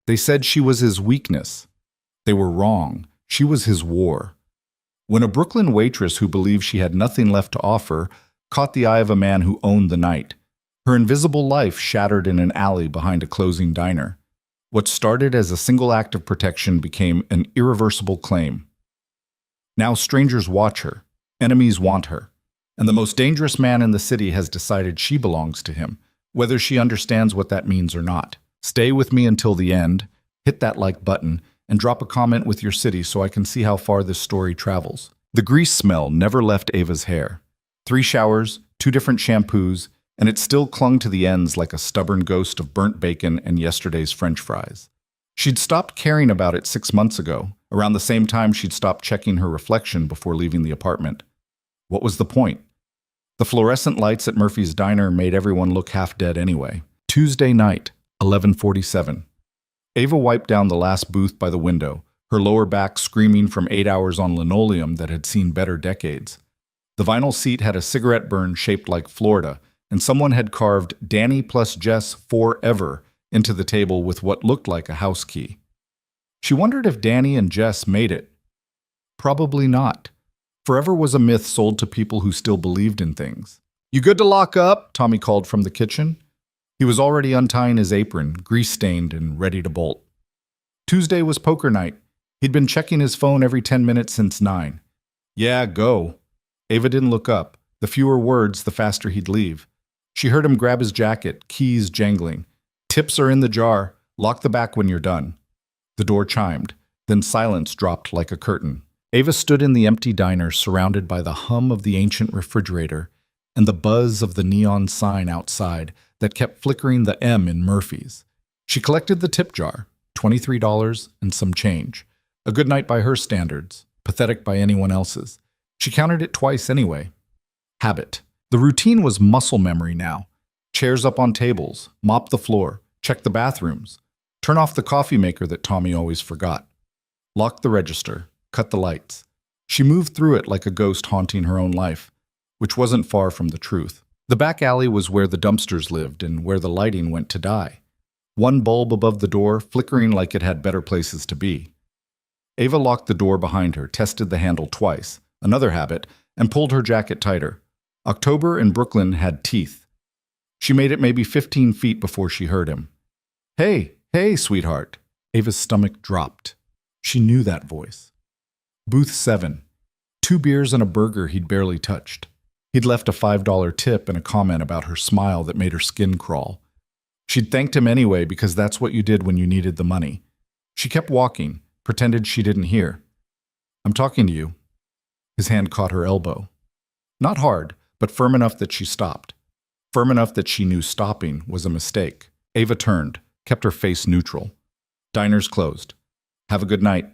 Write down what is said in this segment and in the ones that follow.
They said she was his weakness. They were wrong. She was his war. When a Brooklyn waitress who believed she had nothing left to offer caught the eye of a man who owned the night, her invisible life shattered in an alley behind a closing diner. What started as a single act of protection became an irreversible claim. Now strangers watch her, enemies want her, and the most dangerous man in the city has decided she belongs to him, whether she understands what that means or not. Stay with me until the end, hit that like button, and drop a comment with your city so I can see how far this story travels. The grease smell never left Ava's hair. 3 showers, 2 different shampoos, and it still clung to the ends like a stubborn ghost of burnt bacon and yesterday's French fries. She'd stopped caring about it 6 months ago, around the same time she'd stopped checking her reflection before leaving the apartment. What was the point? The fluorescent lights at Murphy's Diner made everyone look half dead anyway. Tuesday night, 11:47. Ava wiped down the last booth by the window, her lower back screaming from 8 hours on linoleum that had seen better decades. The vinyl seat had a cigarette burn shaped like Florida, and someone had carved Danny plus Jess forever into the table with what looked like a house key. She wondered if Danny and Jess made it. Probably not. Forever was a myth sold to people who still believed in things. "You good to lock up?" Tommy called from the kitchen. He was already untying his apron, grease-stained and ready to bolt. Tuesday was poker night. He'd been checking his phone every 10 minutes since 9. "Yeah, go." Ava didn't look up. The fewer words, the faster he'd leave. She heard him grab his jacket, keys jangling. "Tips are in the jar. Lock the back when you're done." The door chimed. Then silence dropped like a curtain. Ava stood in the empty diner, surrounded by the hum of the ancient refrigerator and the buzz of the neon sign outside that kept flickering the M in Murphy's. She collected the tip jar, $23 and some change. A good night by her standards, pathetic by anyone else's. She counted it twice anyway. Habit. The routine was muscle memory now. Chairs up on tables, mop the floor, check the bathrooms, turn off the coffee maker that Tommy always forgot. Lock the register, cut the lights. She moved through it like a ghost haunting her own life, which wasn't far from the truth. The back alley was where the dumpsters lived and where the lighting went to die. One bulb above the door, flickering like it had better places to be. Ava locked the door behind her, tested the handle twice, another habit, and pulled her jacket tighter. October in Brooklyn had teeth. She made it maybe 15 feet before she heard him. Hey, sweetheart." Ava's stomach dropped. She knew that voice. Booth 7. 2 beers and a burger he'd barely touched. He'd left a $5 tip and a comment about her smile that made her skin crawl. She'd thanked him anyway because that's what you did when you needed the money. She kept walking, pretended she didn't hear. "I'm talking to you." His hand caught her elbow. Not hard, but firm enough that she stopped. Firm enough that she knew stopping was a mistake. Ava turned, kept her face neutral. Diners closed. "Have a good night."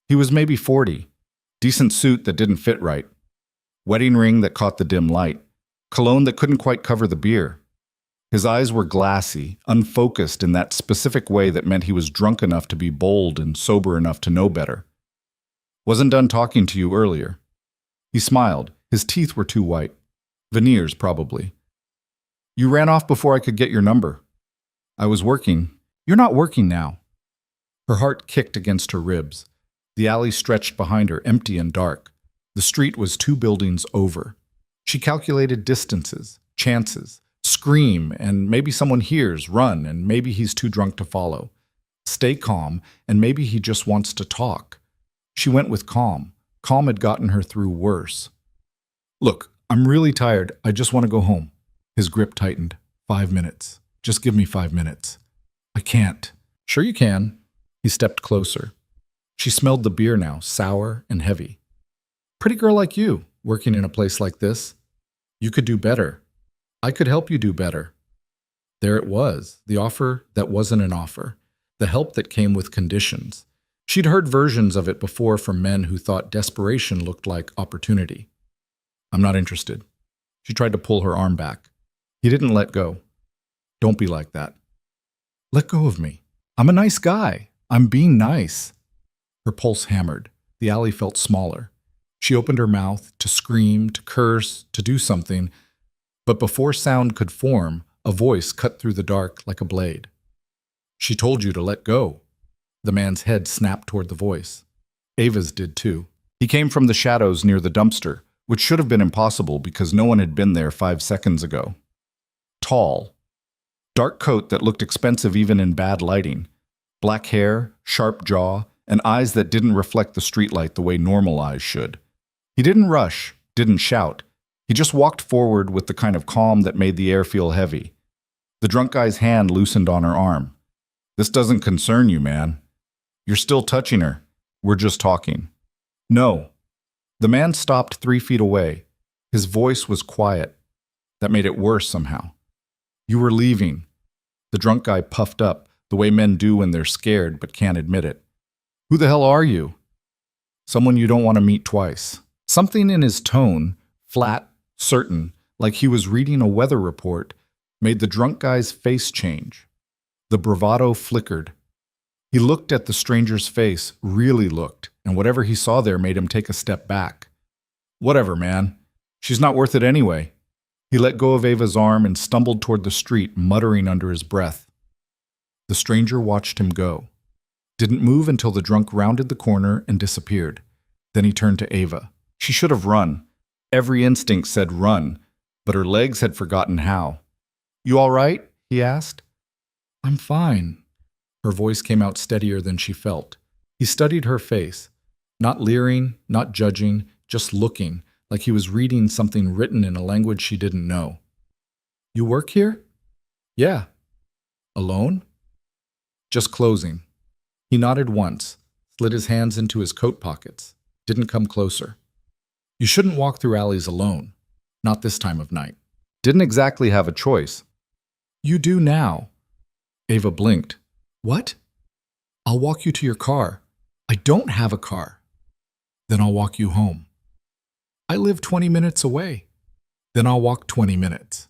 He was maybe 40. Decent suit that didn't fit right. Wedding ring that caught the dim light. Cologne that couldn't quite cover the beer. His eyes were glassy, unfocused in that specific way that meant he was drunk enough to be bold and sober enough to know better. "Wasn't done talking to you earlier." He smiled. His teeth were too white. Veneers, probably. "You ran off before I could get your number." "I was working." "You're not working now." Her heart kicked against her ribs. The alley stretched behind her, empty and dark. The street was 2 buildings over. She calculated distances, chances, scream, and maybe someone hears, run, and maybe he's too drunk to follow. Stay calm, and maybe he just wants to talk. She went with calm. Calm had gotten her through worse. "Look, I'm really tired. I just want to go home." His grip tightened. 5 minutes. Just give me 5 minutes. "I can't." "Sure you can." He stepped closer. She smelled the beer now, sour and heavy. "Pretty girl like you, working in a place like this. You could do better. I could help you do better." There it was, the offer that wasn't an offer, the help that came with conditions. She'd heard versions of it before from men who thought desperation looked like opportunity. "I'm not interested." She tried to pull her arm back. He didn't let go. "Don't be like that." "Let go of me. I'm a nice guy. I'm being nice." Her pulse hammered. The alley felt smaller. She opened her mouth to scream, to curse, to do something, but before sound could form, a voice cut through the dark like a blade. She told you to let go. The man's head snapped toward the voice. Ava's did too. He came from the shadows near the dumpster, which should have been impossible because no one had been there 5 seconds ago. Tall. Dark coat that looked expensive even in bad lighting. Black hair, sharp jaw, and eyes that didn't reflect the streetlight the way normal eyes should. He didn't rush, didn't shout. He just walked forward with the kind of calm that made the air feel heavy. The drunk guy's hand loosened on her arm. This doesn't concern you, man. You're still touching her. We're just talking. No. The man stopped 3 feet away. His voice was quiet. That made it worse somehow. You were leaving. The drunk guy puffed up, the way men do when they're scared but can't admit it. Who the hell are you? Someone you don't want to meet twice. Something in his tone, flat, certain, like he was reading a weather report, made the drunk guy's face change. The bravado flickered. He looked at the stranger's face, really looked, and whatever he saw there made him take a step back. Whatever, man. She's not worth it anyway. He let go of Ava's arm and stumbled toward the street, muttering under his breath. The stranger watched him go. Didn't move until the drunk rounded the corner and disappeared. Then he turned to Ava. She should have run. Every instinct said run, but her legs had forgotten how. You all right? He asked. I'm fine. Her voice came out steadier than she felt. He studied her face, not leering, not judging, just looking, like he was reading something written in a language she didn't know. You work here? Yeah. Alone? Just closing. He nodded once, slid his hands into his coat pockets, didn't come closer. You shouldn't walk through alleys alone, not this time of night. Didn't exactly have a choice. You do now. Ava blinked. What? I'll walk you to your car. I don't have a car. Then I'll walk you home. I live 20 minutes away. Then I'll walk 20 minutes.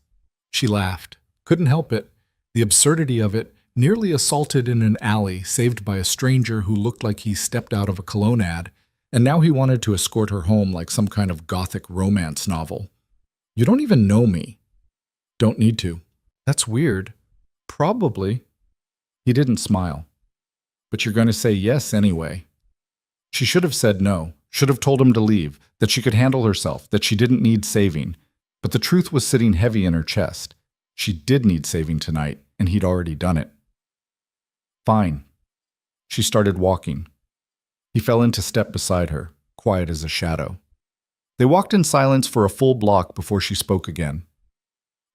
She laughed. Couldn't help it. The absurdity of it, nearly assaulted in an alley, saved by a stranger who looked like he stepped out of a cologne ad, and now he wanted to escort her home like some kind of gothic romance novel. You don't even know me. Don't need to. That's weird. Probably. He didn't smile. But you're going to say yes anyway. She should have said no, should have told him to leave, that she could handle herself, that she didn't need saving. But the truth was sitting heavy in her chest. She did need saving tonight, and he'd already done it. Fine. She started walking. He fell into step beside her, quiet as a shadow. They walked in silence for a full block before she spoke again.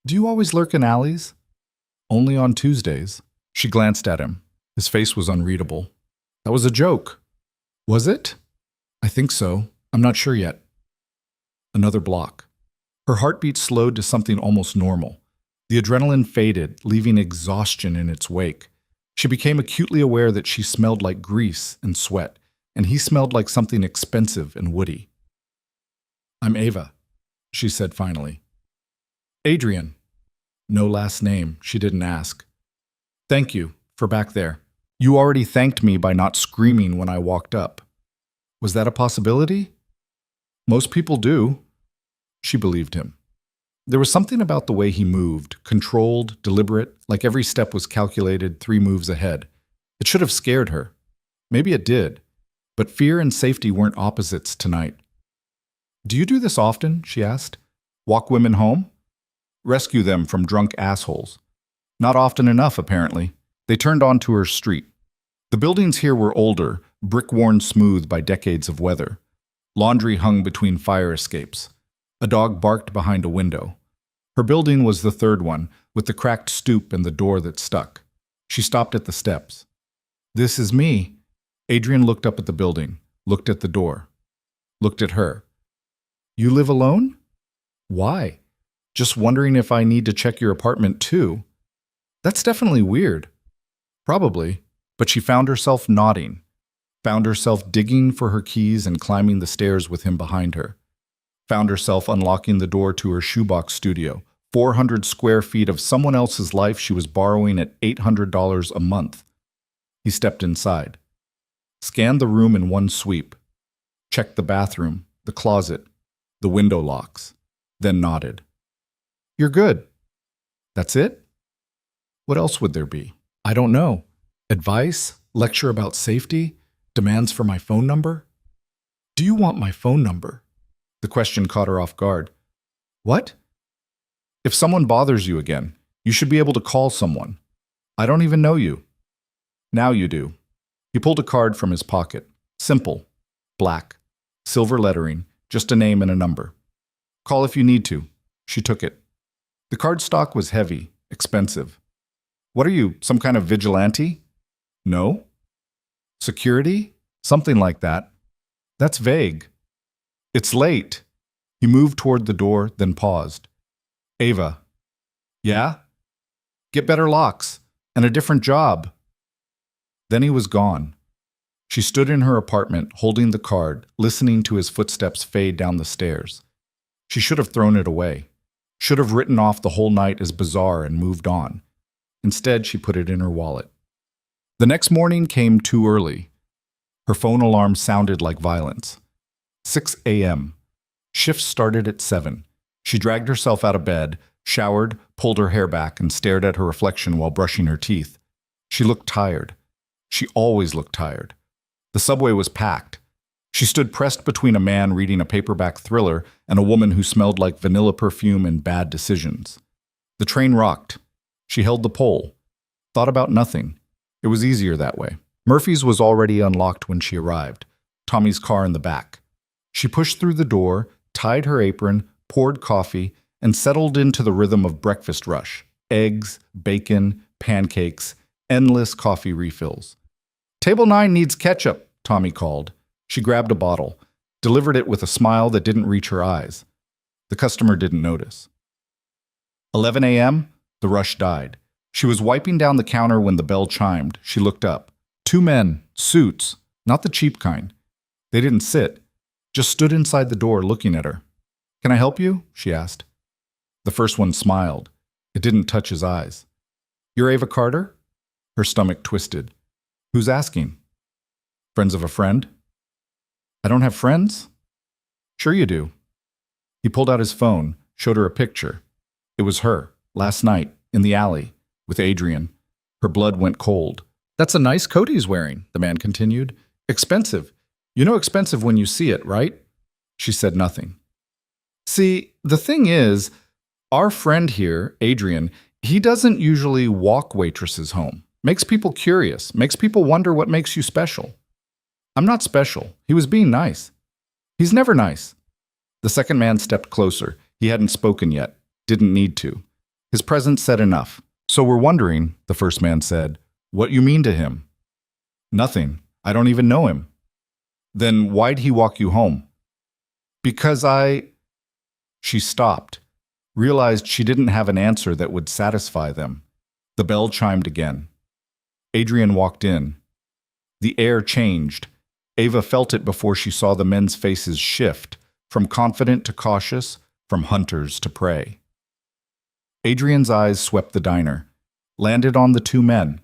Do you always lurk in alleys? Only on Tuesdays. She glanced at him. His face was unreadable. That was a joke. Was it? I think so. I'm not sure yet. Another block. Her heartbeat slowed to something almost normal. The adrenaline faded, leaving exhaustion in its wake. She became acutely aware that she smelled like grease and sweat, and he smelled like something expensive and woody. I'm Ava, she said finally. Adrian. No last name, she didn't ask. Thank you, for back there. You already thanked me by not screaming when I walked up. Was that a possibility? Most people do. She believed him. There was something about the way he moved, controlled, deliberate, like every step was calculated 3 moves ahead. It should have scared her. Maybe it did. But fear and safety weren't opposites tonight. Do you do this often? She asked. Walk women home? Rescue them from drunk assholes. Not often enough, apparently. They turned onto her street. The buildings here were older, brick-worn smooth by decades of weather. Laundry hung between fire escapes. A dog barked behind a window. Her building was the third one, with the cracked stoop and the door that stuck. She stopped at the steps. This is me. Adrian looked up at the building, looked at the door, looked at her. You live alone? Why? Just wondering if I need to check your apartment too. That's definitely weird. Probably, but she found herself nodding, found herself digging for her keys and climbing the stairs with him behind her, found herself unlocking the door to her shoebox studio, 400 square feet of someone else's life she was borrowing at $800 a month. He stepped inside, scanned the room in one sweep, checked the bathroom, the closet, the window locks, then nodded. You're good. That's it? What else would there be? I don't know. Advice? Lecture about safety? Demands for my phone number? Do you want my phone number? The question caught her off guard. What? If someone bothers you again, you should be able to call someone. I don't even know you. Now you do. He pulled a card from his pocket. Simple. Black. Silver lettering. Just a name and a number. Call if you need to. She took it. The card stock was heavy, expensive. What are you, some kind of vigilante? No. Security? Something like that. That's vague. It's late. He moved toward the door, then paused. Ava. Yeah? Get better locks. And a different job. Then he was gone. She stood in her apartment, holding the card, listening to his footsteps fade down the stairs. She should have thrown it away. Should have written off the whole night as bizarre and moved on. Instead, she put it in her wallet. The next morning came too early. Her phone alarm sounded like violence. 6 a.m. Shift started at 7. She dragged herself out of bed, showered, pulled her hair back, and stared at her reflection while brushing her teeth. She looked tired. She always looked tired. The subway was packed. She stood pressed between a man reading a paperback thriller and a woman who smelled like vanilla perfume and bad decisions. The train rocked. She held the pole. Thought about nothing. It was easier that way. Murphy's was already unlocked when she arrived, Tommy's car in the back. She pushed through the door, tied her apron, poured coffee, and settled into the rhythm of breakfast rush. Eggs, bacon, pancakes, endless coffee refills. Table 9 needs ketchup, Tommy called. She grabbed a bottle, delivered it with a smile that didn't reach her eyes. The customer didn't notice. 11 a.m., the rush died. She was wiping down the counter when the bell chimed. She looked up. 2 men, suits, not the cheap kind. They didn't sit, just stood inside the door looking at her. Can I help you? She asked. The first one smiled. It didn't touch his eyes. You're Ava Carter? Her stomach twisted. Who's asking? Friends of a friend? I don't have friends? Sure you do. He pulled out his phone, showed her a picture. It was her, last night, in the alley, with Adrian. Her blood went cold. That's a nice coat he's wearing, the man continued. Expensive. You know expensive when you see it, right? She said nothing. See, the thing is, our friend here, Adrian, he doesn't usually walk waitresses home. Makes people curious, makes people wonder what makes you special. I'm not special. He was being nice. He's never nice. The second man stepped closer. He hadn't spoken yet. Didn't need to. His presence said enough. So we're wondering, the first man said, what you mean to him. Nothing. I don't even know him. Then why'd he walk you home? Because She stopped, realized she didn't have an answer that would satisfy them. The bell chimed again. Adrian walked in. The air changed. Ava felt it before she saw the men's faces shift, from confident to cautious, from hunters to prey. Adrian's eyes swept the diner, landed on the 2 men,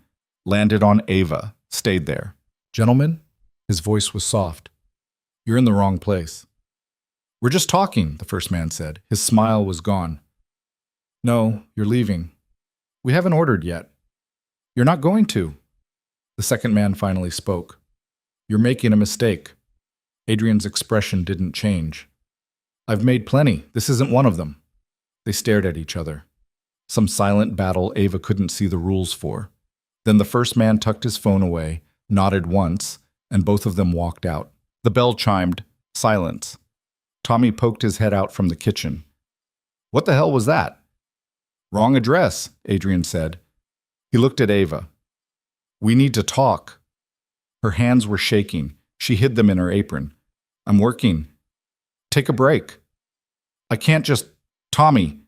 landed on Ava, stayed there. Gentlemen, his voice was soft. You're in the wrong place. We're just talking, the first man said. His smile was gone. No, you're leaving. We haven't ordered yet. You're not going to. The second man finally spoke. You're making a mistake. Adrian's expression didn't change. I've made plenty. This isn't one of them. They stared at each other. Some silent battle Ava couldn't see the rules for. Then the first man tucked his phone away, nodded once, and both of them walked out. The bell chimed. Silence. Tommy poked his head out from the kitchen. What the hell was that? Wrong address, Adrian said. He looked at Ava. We need to talk. Her hands were shaking. She hid them in her apron. I'm working. Take a break. I can't just... Tommy.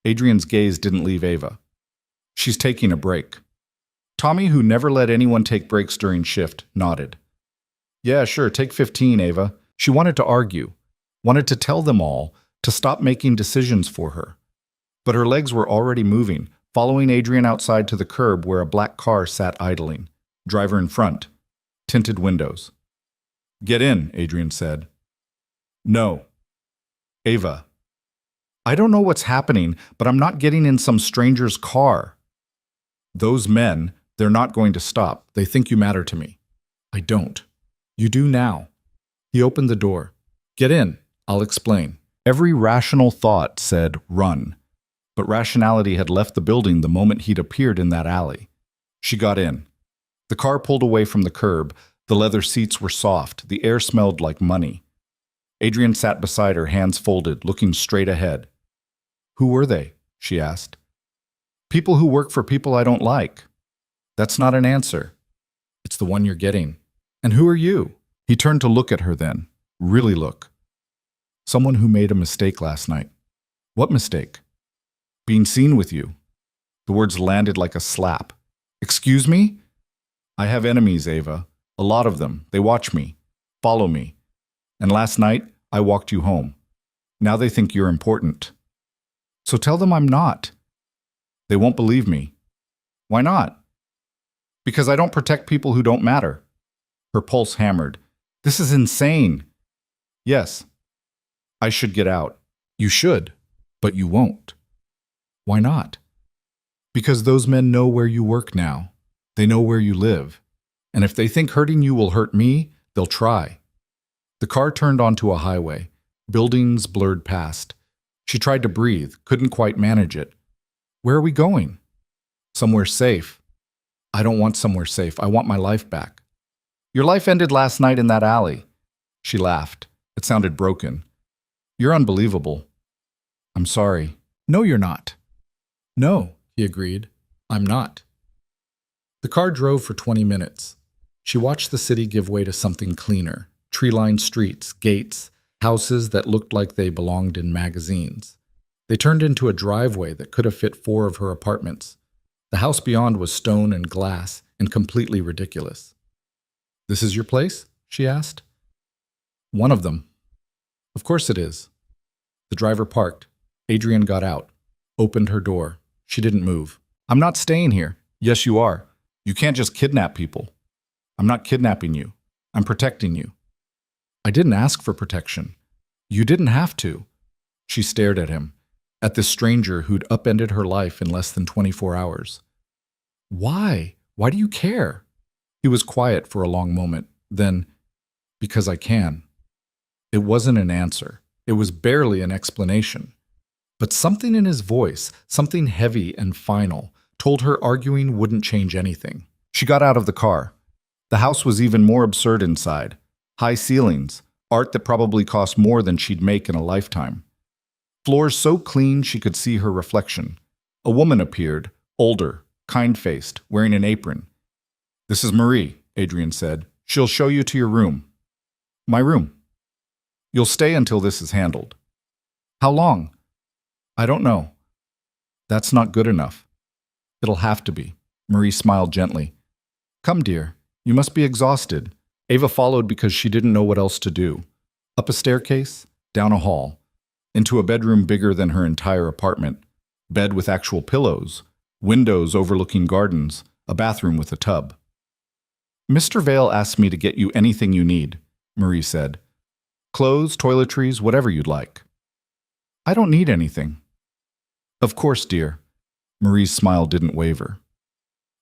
Adrian's gaze didn't leave Ava. She's taking a break. Tommy, who never let anyone take breaks during shift, nodded. Yeah, sure, take 15, Ava. She wanted to argue, wanted to tell them all to stop making decisions for her. But her legs were already moving, following Adrian outside to the curb where a black car sat idling. Driver in front. Tinted windows. Get in, Adrian said. No. Ava. I don't know what's happening, but I'm not getting in some stranger's car. Those men, They're not going to stop. They think you matter to me. I don't. You do now. He opened the door. Get in. I'll explain. Every rational thought said, run. But rationality had left the building the moment he'd appeared in that alley. She got in. The car pulled away from the curb. The leather seats were soft. The air smelled like money. Adrian sat beside her, hands folded, looking straight ahead. Who were they? She asked. People who work for people I don't like. That's not an answer. It's the one you're getting. And who are you? He turned to look at her then. Really look. Someone who made a mistake last night. What mistake? Being seen with you. The words landed like a slap. Excuse me? I have enemies, Ava. A lot of them. They watch me. Follow me. And last night, I walked you home. Now they think you're important. So tell them I'm not. They won't believe me. Why not? Because I don't protect people who don't matter. Her pulse hammered. This is insane. Yes. I should get out. You should, but you won't. Why not? Because those men know where you work now. They know where you live. And if they think hurting you will hurt me, they'll try. The car turned onto a highway. Buildings blurred past. She tried to breathe, couldn't quite manage it. Where are we going? Somewhere safe. I don't want somewhere safe. I want my life back. Your life ended last night in that alley. She laughed. It sounded broken. You're unbelievable. I'm sorry. No, you're not. No, he agreed. I'm not. The car drove for 20 minutes. She watched the city give way to something cleaner. Tree-lined streets, gates, houses that looked like they belonged in magazines. They turned into a driveway that could have fit 4 of her apartments. The house beyond was stone and glass and completely ridiculous. This is your place? She asked. One of them. Of course it is. The driver parked. Adrian got out, opened her door. She didn't move. I'm not staying here. Yes, you are. You can't just kidnap people. I'm not kidnapping you. I'm protecting you. I didn't ask for protection. You didn't have to. She stared at him, at this stranger who'd upended her life in less than 24 hours. Why? Why do you care? He was quiet for a long moment. Then, because I can. It wasn't an answer. It was barely an explanation. But something in his voice, something heavy and final, told her arguing wouldn't change anything. She got out of the car. The house was even more absurd inside. High ceilings, art that probably cost more than she'd make in a lifetime. Floors so clean she could see her reflection. A woman appeared, older, kind-faced, wearing an apron. This is Marie, Adrian said. She'll show you to your room. My room. You'll stay until this is handled. How long? I don't know. That's not good enough. It'll have to be. Marie smiled gently. Come, dear. You must be exhausted. Ava followed because she didn't know what else to do. Up a staircase, down a hall, into a bedroom bigger than her entire apartment, bed with actual pillows, windows overlooking gardens, a bathroom with a tub. Mr. Vale asked me to get you anything you need, Marie said. Clothes, toiletries, whatever you'd like. I don't need anything. Of course, dear. Marie's smile didn't waver.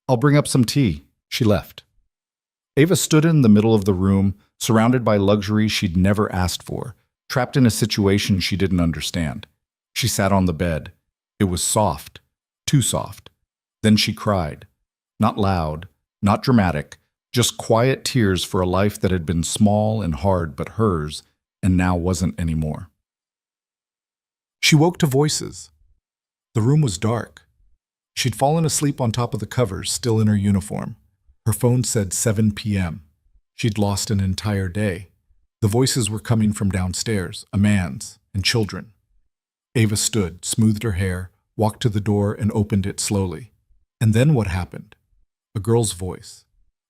I'll bring up some tea. She left. Ava stood in the middle of the room, surrounded by luxury she'd never asked for, trapped in a situation she didn't understand. She sat on the bed. It was soft, too soft. Then she cried. Not loud, not dramatic, just quiet tears for a life that had been small and hard but hers, and now wasn't anymore. She woke to voices. The room was dark. She'd fallen asleep on top of the covers, still in her uniform. Her phone said 7 p.m. She'd lost an entire day. The voices were coming from downstairs, a man's, and children. Ava stood, smoothed her hair, walked to the door and opened it slowly. And then what happened? A girl's voice.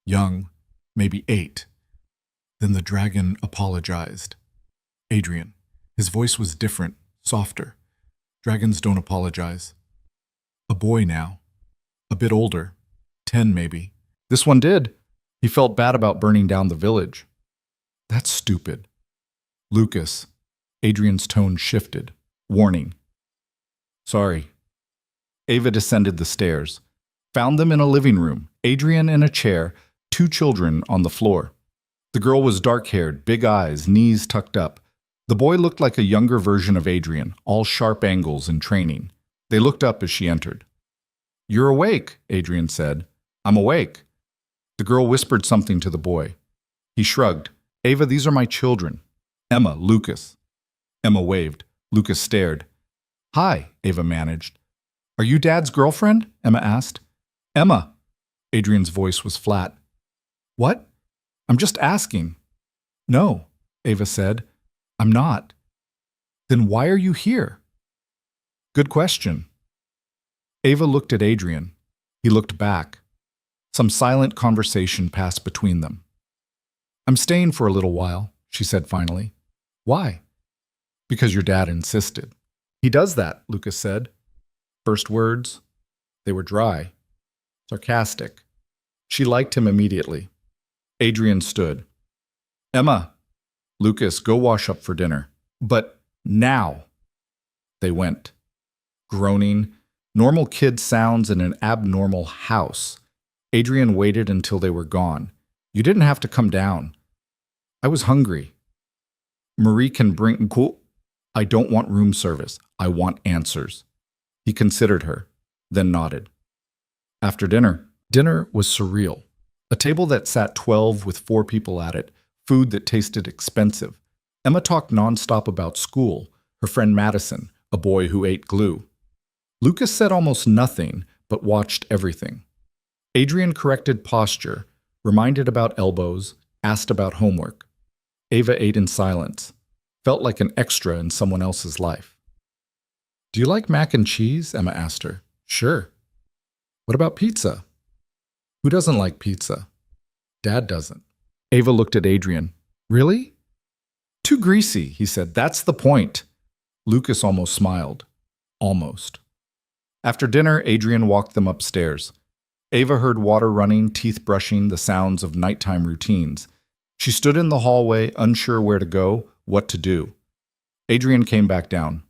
Young, maybe 8. Then the dragon apologized. Adrian. His voice was different, softer. Dragons don't apologize. A boy now. A bit older. 10 maybe. This one did. He felt bad about burning down the village. That's stupid. Lucas. Adrian's tone shifted. Warning. Sorry. Ava descended the stairs. Found them in a living room, Adrian in a chair, two children on the floor. The girl was dark-haired, big eyes, knees tucked up. The boy looked like a younger version of Adrian, all sharp angles and training. They looked up as she entered. "You're awake," Adrian said. "I'm awake." The girl whispered something to the boy. He shrugged. "Ava, these are my children. Emma, Lucas." Emma waved. Lucas stared. "Hi," Ava managed. "Are you Dad's girlfriend?" Emma asked. "Emma." Adrian's voice was flat. "What? I'm just asking." "No," Ava said. "I'm not." "Then why are you here?" "Good question." Ava looked at Adrian. He looked back. Some silent conversation passed between them. "I'm staying for a little while," she said finally. "Why?" "Because your dad insisted." "He does that," Lucas said. First words, they were dry, sarcastic. She liked him immediately. Adrian stood. "Emma, Lucas, go wash up for dinner. But now." They went. Groaning, normal kid sounds in an abnormal house. Adrian waited until they were gone. "You didn't have to come down." "I was hungry." "Marie can bring cool." "I don't want room service. I want answers." He considered her, then nodded. After dinner. Dinner was surreal. A table that sat 12 with 4 people at it, food that tasted expensive. Emma talked nonstop about school, her friend Madison, a boy who ate glue. Lucas said almost nothing, but watched everything. Adrian corrected posture, reminded about elbows, asked about homework. Ava ate in silence, felt like an extra in someone else's life. "Do you like mac and cheese?" Emma asked her. "Sure." "What about pizza?" "Who doesn't like pizza?" "Dad doesn't." Ava looked at Adrian. "Really?" "Too greasy," he said. "That's the point." Lucas almost smiled. Almost. After dinner, Adrian walked them upstairs. Ava heard water running, teeth brushing, the sounds of nighttime routines. She stood in the hallway, unsure where to go, what to do. Adrian came back down.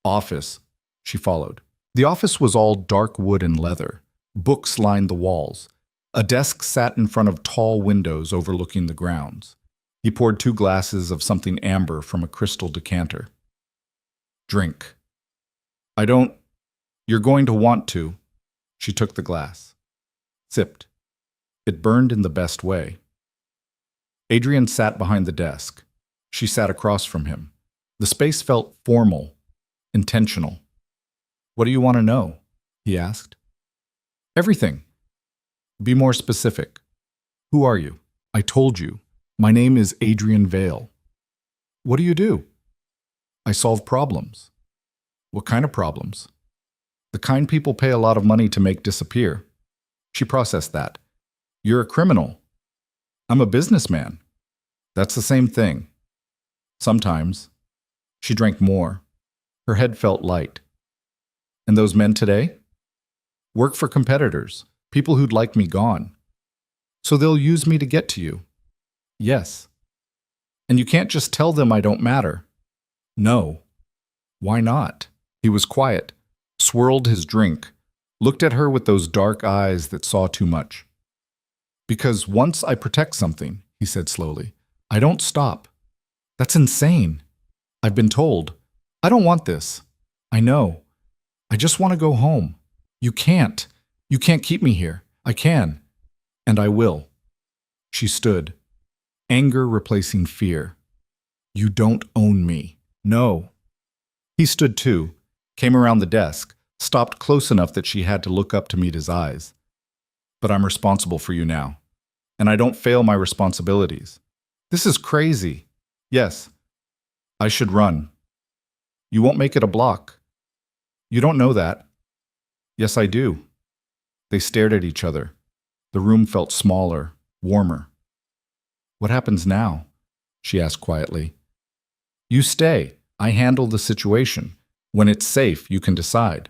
"Office." She followed. The office was all dark wood and leather. Books lined the walls. A desk sat in front of tall windows overlooking the grounds. He poured 2 glasses of something amber from a crystal decanter. "Drink." "I don't." "You're going to want to." She took the glass. Sipped. It burned in the best way. Adrian sat behind the desk. She sat across from him. The space felt formal, intentional. "What do you want to know?" he asked. "Everything." "Be more specific." "Who are you?" "I told you. My name is Adrian Vale." "What do you do?" "I solve problems." "What kind of problems?" "The kind people pay a lot of money to make disappear." She processed that. "You're a criminal." "I'm a businessman." "That's the same thing." "Sometimes." She drank more. Her head felt light. "And those men today?" "Work for competitors, people who'd like me gone." "So they'll use me to get to you?" "Yes." "And you can't just tell them I don't matter?" "No." "Why not?" He was quiet, swirled his drink, looked at her with those dark eyes that saw too much. "Because once I protect something," he said slowly, "I don't stop." "That's insane." "I've been told. I don't want this." "I know. I just want to go home." "You can't. You can't keep me here." "I can. And I will." She stood, anger replacing fear. "You don't own me." "No." He stood too, came around the desk, stopped close enough that she had to look up to meet his eyes. "But I'm responsible for you now. And I don't fail my responsibilities." "This is crazy." "Yes. I should run." "You won't make it a block." "You don't know that." "Yes, I do." They stared at each other. The room felt smaller, warmer. "What happens now?" she asked quietly. "You stay. I handle the situation. When it's safe, you can decide."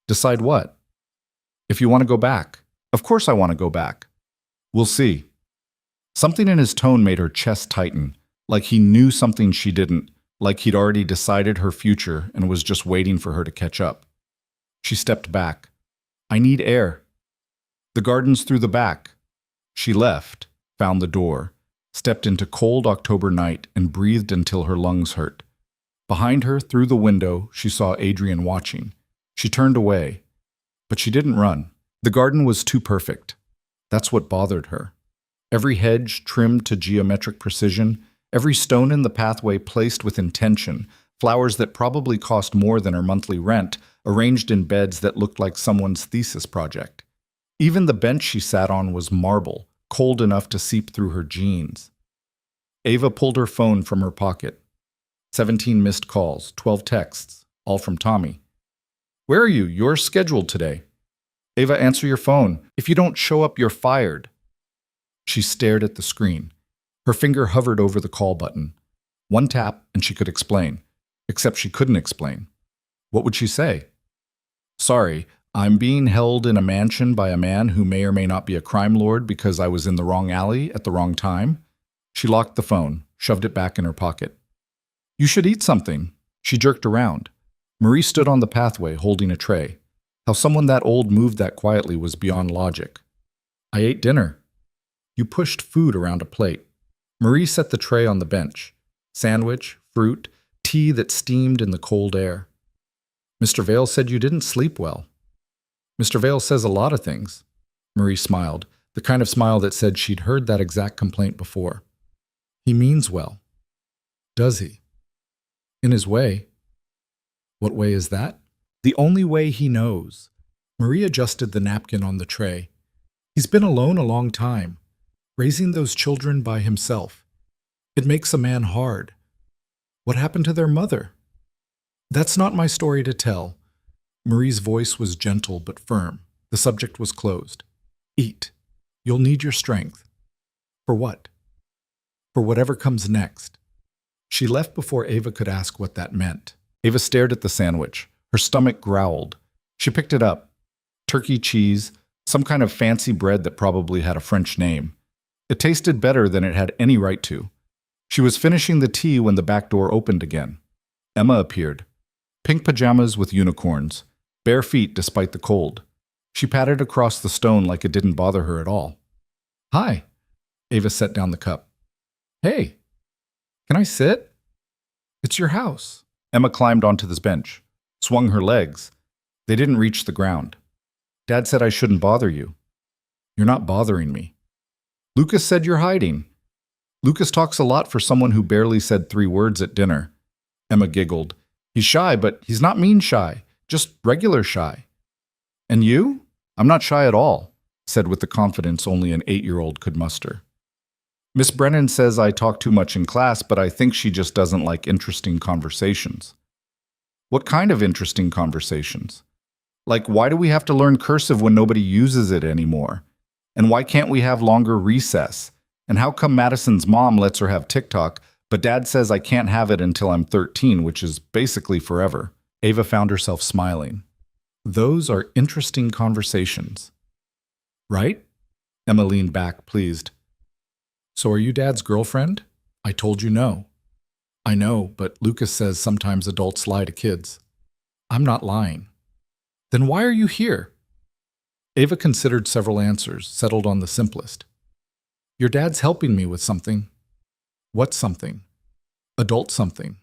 "Decide what?" "If you want to go back." "Of course I want to go back." "We'll see." Something in his tone made her chest tighten, like he knew something she didn't, like he'd already decided her future and was just waiting for her to catch up. She stepped back. "I need air." The garden's through the back. She left, found the door, stepped into cold October night, and breathed until her lungs hurt. Behind her, through the window, she saw Adrian watching. She turned away, but she didn't run. The garden was too perfect. That's what bothered her. Every hedge trimmed to geometric precision, every stone in the pathway placed with intention, flowers that probably cost more than her monthly rent, arranged in beds that looked like someone's thesis project. Even the bench she sat on was marble, cold enough to seep through her jeans. Ava pulled her phone from her pocket. 17 missed calls, 12 texts, all from Tommy. "Where are you? You're scheduled today." "Ava, answer your phone. If you don't show up, you're fired." She stared at the screen. Her finger hovered over the call button. One tap, and she could explain. Except she couldn't explain. What would she say? "Sorry, I'm being held in a mansion by a man who may or may not be a crime lord because I was in the wrong alley at the wrong time." She locked the phone, shoved it back in her pocket. "You should eat something." She jerked around. Marie stood on the pathway, holding a tray. How someone that old moved that quietly was beyond logic. "I ate dinner." You pushed food around a plate. Marie set the tray on the bench. Sandwich, fruit, tea that steamed in the cold air. "Mr. Vale said you didn't sleep well." "Mr. Vale says a lot of things." Marie smiled, the kind of smile that said she'd heard that exact complaint before. "He means well." "Does he?" "In his way." "What way is that?" "The only way he knows." Marie adjusted the napkin on the tray. "He's been alone a long time, raising those children by himself. It makes a man hard." "What happened to their mother?" "That's not my story to tell." Marie's voice was gentle but firm. The subject was closed. "Eat. You'll need your strength." "For what?" "For whatever comes next." She left before Ava could ask what that meant. Ava stared at the sandwich. Her stomach growled. She picked it up. Turkey cheese, some kind of fancy bread that probably had a French name. It tasted better than it had any right to. She was finishing the tea when the back door opened again. Emma appeared. Pink pajamas with unicorns. Bare feet despite the cold. She patted across the stone like it didn't bother her at all. "Hi." Ava set down the cup. "Hey. Can I sit?" "It's your house." Emma climbed onto this bench. Swung her legs. They didn't reach the ground. "Dad said I shouldn't bother you." "You're not bothering me." "Lucas said you're hiding." "Lucas talks a lot for someone who barely said 3 words at dinner." Emma giggled. "He's shy, but he's not mean shy. Just regular shy." "And you?" "I'm not shy at all," said with the confidence only an 8-year-old could muster. "Miss Brennan says I talk too much in class, but I think she just doesn't like interesting conversations." "What kind of interesting conversations? Like, why do we have to learn cursive when nobody uses it anymore? And why can't we have longer recess? And how come Madison's mom lets her have TikTok, but Dad says I can't have it until I'm 13, which is basically forever?" Ava found herself smiling. "Those are interesting conversations." "Right?" Emma leaned back, pleased. "So are you Dad's girlfriend?" "I told you no." "I know, but Lucas says sometimes adults lie to kids." "I'm not lying." "Then why are you here?" Ava considered several answers, settled on the simplest. "Your dad's helping me with something." "What something?" "Adult something."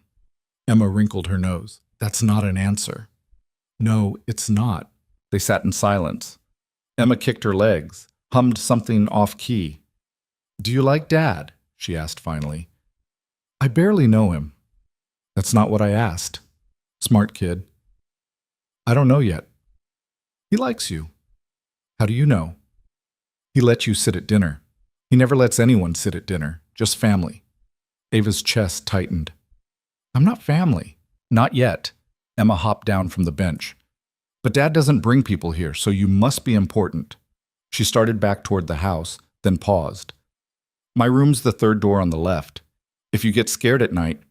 Emma wrinkled her nose. "That's not an answer." "No, it's not." They sat in silence. Emma kicked her legs, hummed something off-key. "Do you like Dad?" she asked finally. "I barely know him." "That's not what I asked." "Smart kid." "I don't know yet." "He likes you." "How do you know?" "He let you sit at dinner." "He never lets anyone sit at dinner, just family." Ava's chest tightened. "I'm not family." "Not yet." Emma hopped down from the bench. "But Dad doesn't bring people here, so you must be important." She started back toward the house, then paused. "My room's the 3rd door on the left. If you get scared at night..."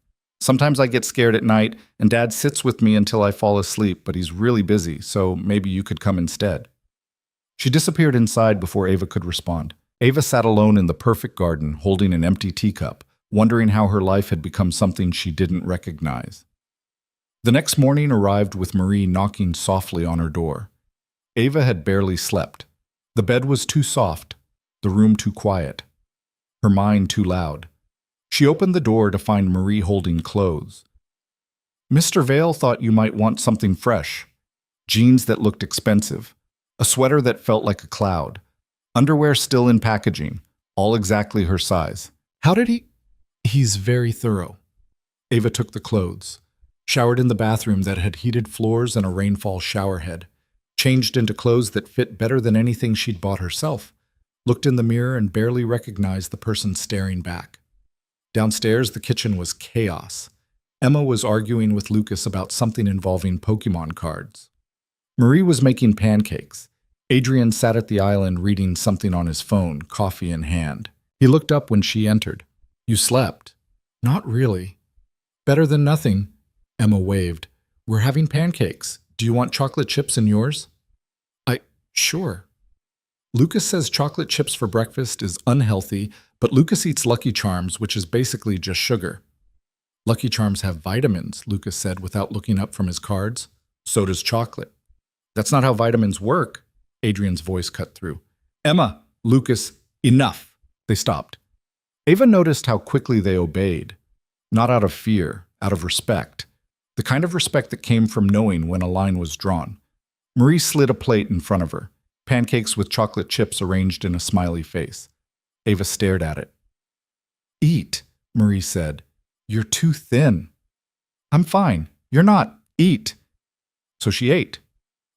"Sometimes I get scared at night, and Dad sits with me until I fall asleep, but he's really busy, so maybe you could come instead." She disappeared inside before Ava could respond. Ava sat alone in the perfect garden, holding an empty teacup, wondering how her life had become something she didn't recognize. The next morning arrived with Marie knocking softly on her door. Ava had barely slept. The bed was too soft, the room too quiet, her mind too loud. She opened the door to find Marie holding clothes. Mr. Vale thought you might want something fresh. Jeans that looked expensive, a sweater that felt like a cloud, underwear still in packaging, all exactly her size. How did he? He's very thorough. Ava took the clothes, showered in the bathroom that had heated floors and a rainfall shower head, changed into clothes that fit better than anything she'd bought herself, looked in the mirror and barely recognized the person staring back. Downstairs, the kitchen was chaos. Emma was arguing with Lucas about something involving Pokemon cards. Marie was making pancakes. Adrian sat at the island reading something on his phone, coffee in hand. He looked up when she entered. You slept? Not really. Better than nothing. Emma waved. We're having pancakes. Do you want chocolate chips in yours? Sure. Lucas says chocolate chips for breakfast is unhealthy, but Lucas eats Lucky Charms, which is basically just sugar. Lucky Charms have vitamins, Lucas said without looking up from his cards. So does chocolate. That's not how vitamins work, Adrian's voice cut through. Emma, Lucas, enough. They stopped. Ava noticed how quickly they obeyed. Not out of fear, out of respect. The kind of respect that came from knowing when a line was drawn. Marie slid a plate in front of her, pancakes with chocolate chips arranged in a smiley face. Ava stared at it. Eat, Marie said. You're too thin. I'm fine. You're not. Eat. So she ate.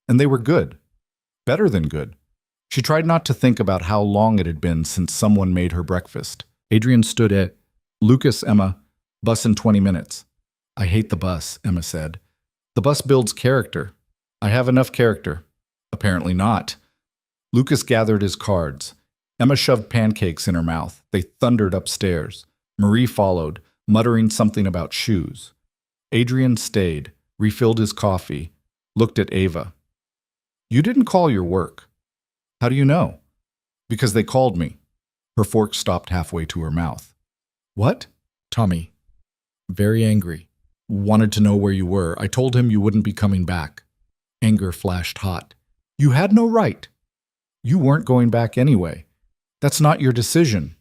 And they were good. Better than good. She tried not to think about how long it had been since someone made her breakfast. Adrian stood at, Lucas, Emma, bus in 20 minutes. I hate the bus, Emma said. The bus builds character. I have enough character. Apparently not. Lucas gathered his cards. Emma shoved pancakes in her mouth. They thundered upstairs. Marie followed, muttering something about shoes. Adrian stayed, refilled his coffee, looked at Ava. You didn't call your work. How do you know? Because they called me. Her fork stopped halfway to her mouth. What? Tommy. Very angry. Wanted to know where you were. I told him you wouldn't be coming back. Anger flashed hot. You had no right. You weren't going back anyway. That's not your decision.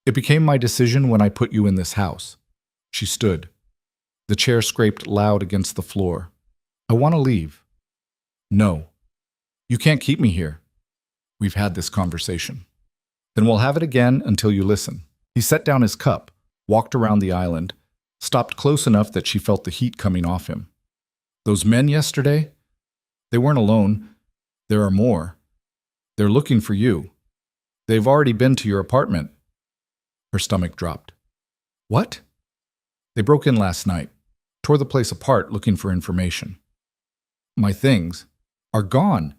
It became my decision when I put you in this house. She stood. The chair scraped loud against the floor. I want to leave. No. You can't keep me here. We've had this conversation. Then we'll have it again until you listen. He set down his cup, walked around the island, stopped close enough that she felt the heat coming off him. Those men yesterday? They weren't alone. There are more. They're looking for you. They've already been to your apartment. Her stomach dropped. What? They broke in last night, tore the place apart looking for information. My things are gone.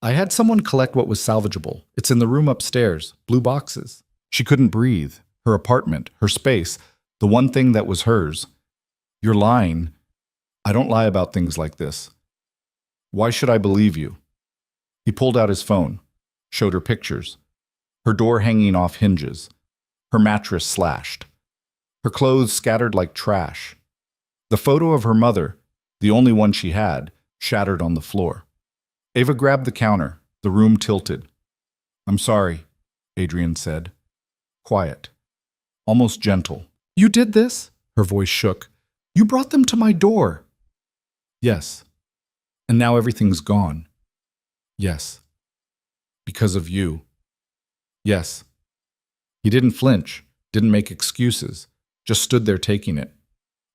I had someone collect what was salvageable. It's in the room upstairs, blue boxes. She couldn't breathe. Her apartment, her space, the one thing that was hers. You're lying. I don't lie about things like this. Why should I believe you? He pulled out his phone, showed her pictures. Her door hanging off hinges. Her mattress slashed. Her clothes scattered like trash. The photo of her mother, the only one she had, shattered on the floor. Ava grabbed the counter. The room tilted. I'm sorry, Adrian said. Quiet. Almost gentle. You did this? Her voice shook. You brought them to my door. Yes. And now everything's gone. Yes. Because of you. Yes. He didn't flinch, didn't make excuses, just stood there taking it.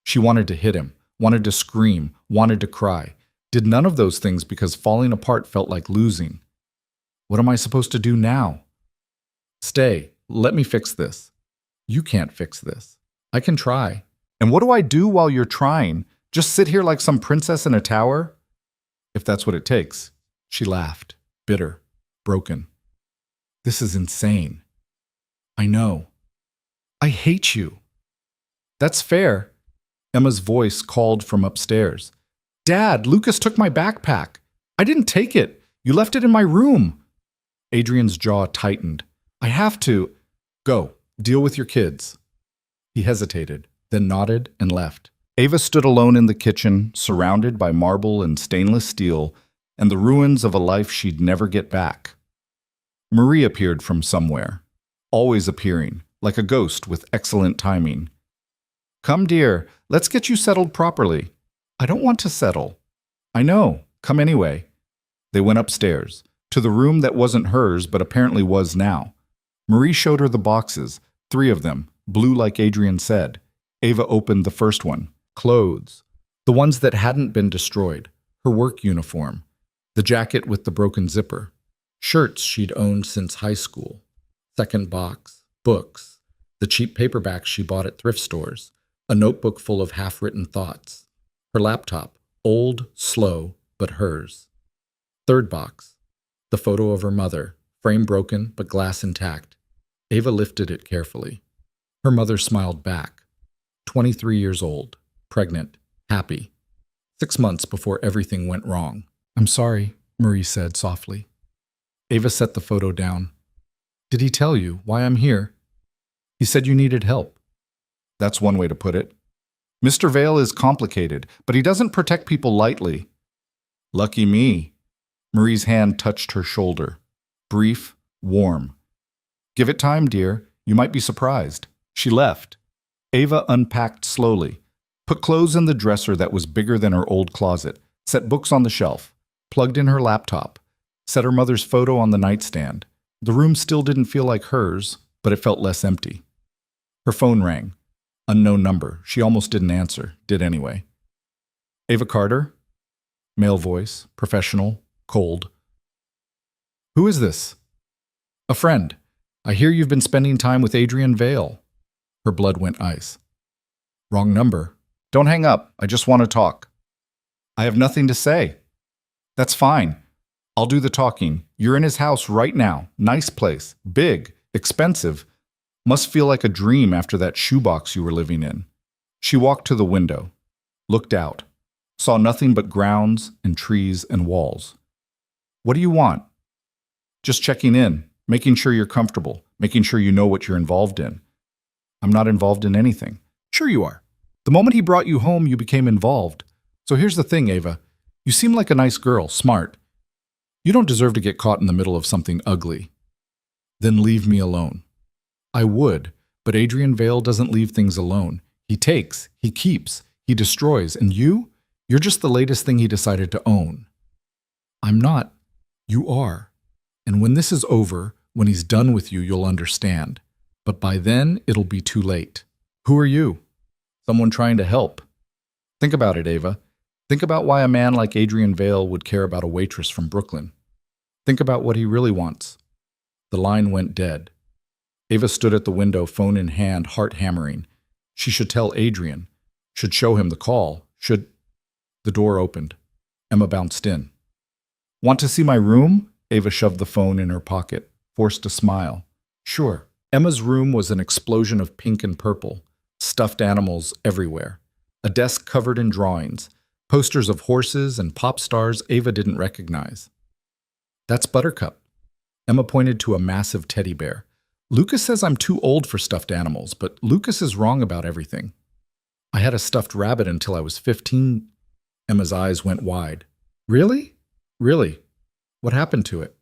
She wanted to hit him, wanted to scream, wanted to cry. Did none of those things because falling apart felt like losing. What am I supposed to do now? Stay. Let me fix this. You can't fix this. I can try. And what do I do while you're trying? Just sit here like some princess in a tower? If that's what it takes. She laughed, bitter, broken. This is insane. I know. I hate you. That's fair. Emma's voice called from upstairs. Dad, Lucas took my backpack. I didn't take it. You left it in my room. Adrian's jaw tightened. I have to. Go. Deal with your kids. He hesitated, then nodded and left. Ava stood alone in the kitchen, surrounded by marble and stainless steel and the ruins of a life she'd never get back. Marie appeared from somewhere, always appearing, like a ghost with excellent timing. Come, dear, let's get you settled properly. I don't want to settle. I know, come anyway. They went upstairs, to the room that wasn't hers but apparently was now. Marie showed her the boxes, 3 of them, blue like Adrian said. Ava opened the first one. Clothes. The ones that hadn't been destroyed. Her work uniform. The jacket with the broken zipper. Shirts she'd owned since high school. Second box. Books. The cheap paperbacks she bought at thrift stores. A notebook full of half-written thoughts. Her laptop. Old, slow, but hers. Third box. The photo of her mother. Frame broken, but glass intact. Ava lifted it carefully. Her mother smiled back. 23 years old. Pregnant. Happy. 6 months before everything went wrong. I'm sorry, Marie said softly. Ava set the photo down. Did he tell you why I'm here? He said you needed help. That's one way to put it. Mr. Vale is complicated, but he doesn't protect people lightly. Lucky me. Marie's hand touched her shoulder. Brief, warm. Give it time, dear. You might be surprised. She left. Ava unpacked slowly, put clothes in the dresser that was bigger than her old closet, set books on the shelf, plugged in her laptop, set her mother's photo on the nightstand. The room still didn't feel like hers, but it felt less empty. Her phone rang. Unknown number. She almost didn't answer, did anyway. Ava Carter? Male voice, professional, cold. Who is this? A friend. I hear you've been spending time with Adrian Vale. Her blood went ice. Wrong number. Don't hang up. I just want to talk. I have nothing to say. That's fine. I'll do the talking. You're in his house right now. Nice place. Big. Expensive. Must feel like a dream after that shoebox you were living in. She walked to the window. Looked out. Saw nothing but grounds and trees and walls. What do you want? Just checking in. Making sure you're comfortable. Making sure you know what you're involved in. I'm not involved in anything. Sure you are. The moment he brought you home, you became involved. So here's the thing, Ava. You seem like a nice girl, smart. You don't deserve to get caught in the middle of something ugly. Then leave me alone. I would, but Adrian Vale doesn't leave things alone. He takes, he keeps, he destroys, and you're just the latest thing he decided to own. I'm not. You are. And when this is over, when he's done with you, you'll understand. But by then, it'll be too late. Who are you? Someone trying to help. Think about it, Ava. Think about why a man like Adrian Vale would care about a waitress from Brooklyn. Think about what he really wants. The line went dead. Ava stood at the window, phone in hand, heart hammering. She should tell Adrian. Should show him the call. Should... The door opened. Emma bounced in. Want to see my room? Ava shoved the phone in her pocket, forced a smile. Sure. Emma's room was an explosion of pink and purple, stuffed animals everywhere, a desk covered in drawings, posters of horses and pop stars Ava didn't recognize. That's Buttercup. Emma pointed to a massive teddy bear. Lucas says I'm too old for stuffed animals, but Lucas is wrong about everything. I had a stuffed rabbit until I was 15. Emma's eyes went wide. Really? Really? What happened to it?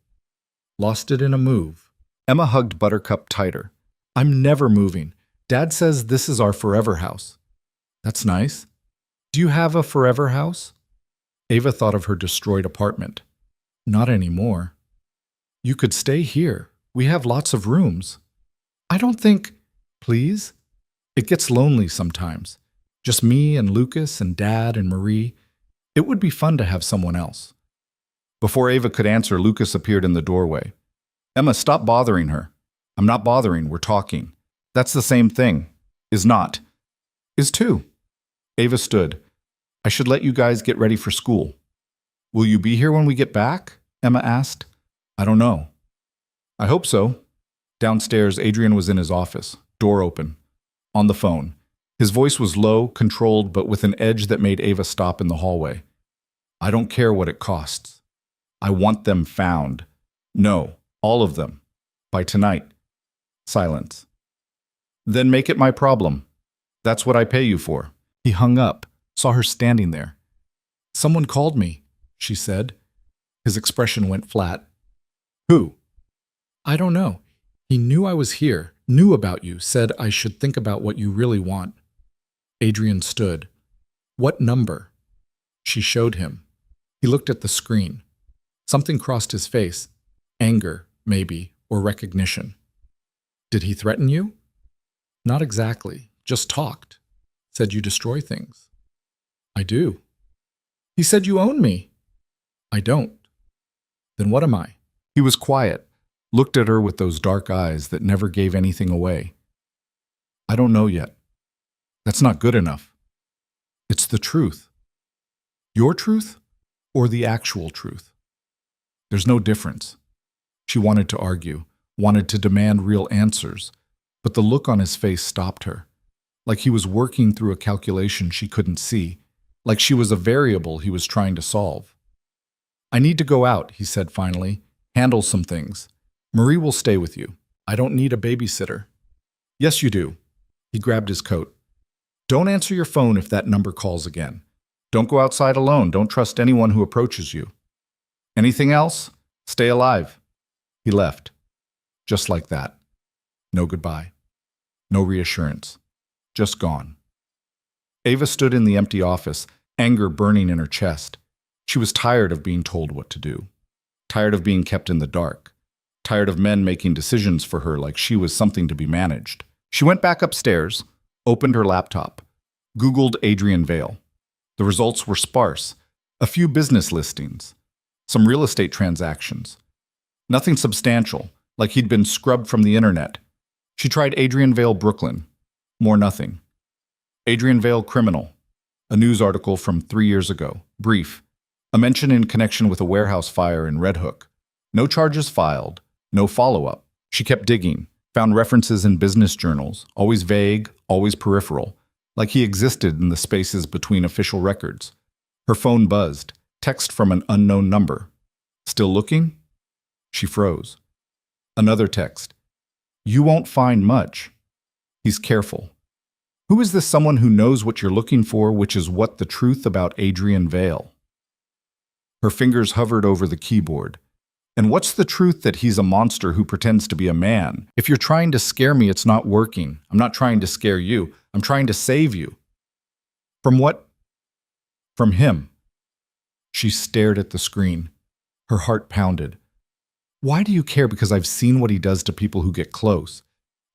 Lost it in a move. Emma hugged Buttercup tighter. I'm never moving. Dad says this is our forever house. That's nice. Do you have a forever house? Ava thought of her destroyed apartment. Not anymore. You could stay here. We have lots of rooms. I don't think... Please? It gets lonely sometimes. Just me and Lucas and Dad and Marie. It would be fun to have someone else. Before Ava could answer, Lucas appeared in the doorway. Emma, stop bothering her. I'm not bothering, we're talking. That's the same thing. Is not. Is too. Ava stood. I should let you guys get ready for school. Will you be here when we get back? Emma asked. I don't know. I hope so. Downstairs, Adrian was in his office, door open, on the phone. His voice was low, controlled, but with an edge that made Ava stop in the hallway. I don't care what it costs. I want them found. No, all of them. By tonight. Silence. Then make it my problem. That's what I pay you for. He hung up, saw her standing there. Someone called me, she said. His expression went flat. Who? I don't know. He knew I was here, knew about you, said I should think about what you really want. Adrian stood. What number? She showed him. He looked at the screen. Something crossed his face. Anger, maybe, or recognition. Did he threaten you? Not exactly, just talked. Said you destroy things. I do. He said you own me. I don't. Then what am I? He was quiet, looked at her with those dark eyes that never gave anything away. I don't know yet. That's not good enough. It's the truth. Your truth or the actual truth? There's no difference. She wanted to argue, wanted to demand real answers, but the look on his face stopped her, like he was working through a calculation she couldn't see, like she was a variable he was trying to solve. I need to go out, he said finally, handle some things. Marie will stay with you. I don't need a babysitter. Yes, you do. He grabbed his coat. Don't answer your phone if that number calls again. Don't go outside alone. Don't trust anyone who approaches you. Anything else? Stay alive. He left. Just like that. No goodbye. No reassurance. Just gone. Ava stood in the empty office, anger burning in her chest. She was tired of being told what to do. Tired of being kept in the dark. Tired of men making decisions for her like she was something to be managed. She went back upstairs, opened her laptop, Googled Adrian Vale. The results were sparse. A few business listings. Some real estate transactions. Nothing substantial, like he'd been scrubbed from the internet. She tried Adrian Vale, Brooklyn. More nothing. Adrian Vale criminal. A news article from 3 years ago. Brief. A mention in connection with a warehouse fire in Red Hook. No charges filed. No follow-up. She kept digging. Found references in business journals. Always vague, always peripheral. Like he existed in the spaces between official records. Her phone buzzed. Text from an unknown number. Still looking? She froze. Another text. You won't find much. He's careful. Who is this someone who knows what you're looking for, which is what the truth about Adrian Vale? Her fingers hovered over the keyboard. And what's the truth that he's a monster who pretends to be a man? If you're trying to scare me, it's not working. I'm not trying to scare you. I'm trying to save you. From what? From him. She stared at the screen. Her heart pounded. Why do you care? Because I've seen what he does to people who get close.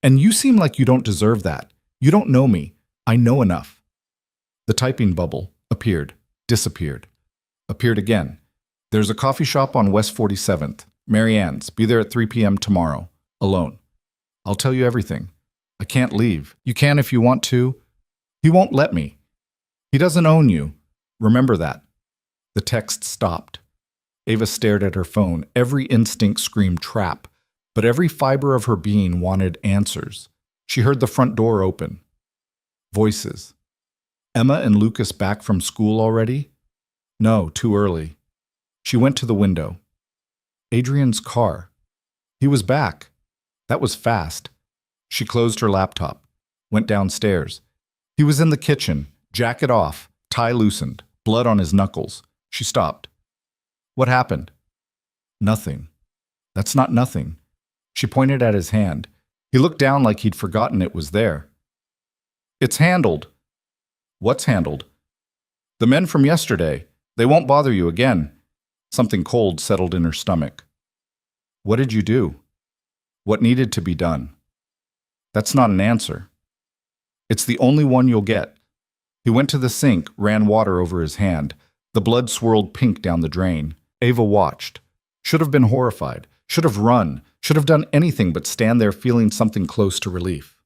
And you seem like you don't deserve that. You don't know me. I know enough. The typing bubble appeared, disappeared, appeared again. There's a coffee shop on West 47th. Mary Ann's. Be there at 3 p.m. tomorrow. Alone. I'll tell you everything. I can't leave. You can if you want to. He won't let me. He doesn't own you. Remember that. The text stopped. Ava stared at her phone. Every instinct screamed trap, but every fiber of her being wanted answers. She heard the front door open. Voices. Emma and Lucas back from school already? No, too early. She went to the window. Adrian's car. He was back. That was fast. She closed her laptop, went downstairs. He was in the kitchen, jacket off, tie loosened, blood on his knuckles. She stopped. What happened? Nothing. That's not nothing. She pointed at his hand. He looked down like he'd forgotten it was there. It's handled. What's handled? The men from yesterday. They won't bother you again. Something cold settled in her stomach. What did you do? What needed to be done? That's not an answer. It's the only one you'll get. He went to the sink, ran water over his hand. The blood swirled pink down the drain. Ava watched. Should have been horrified. Should have run. Should have done anything but stand there feeling something close to relief.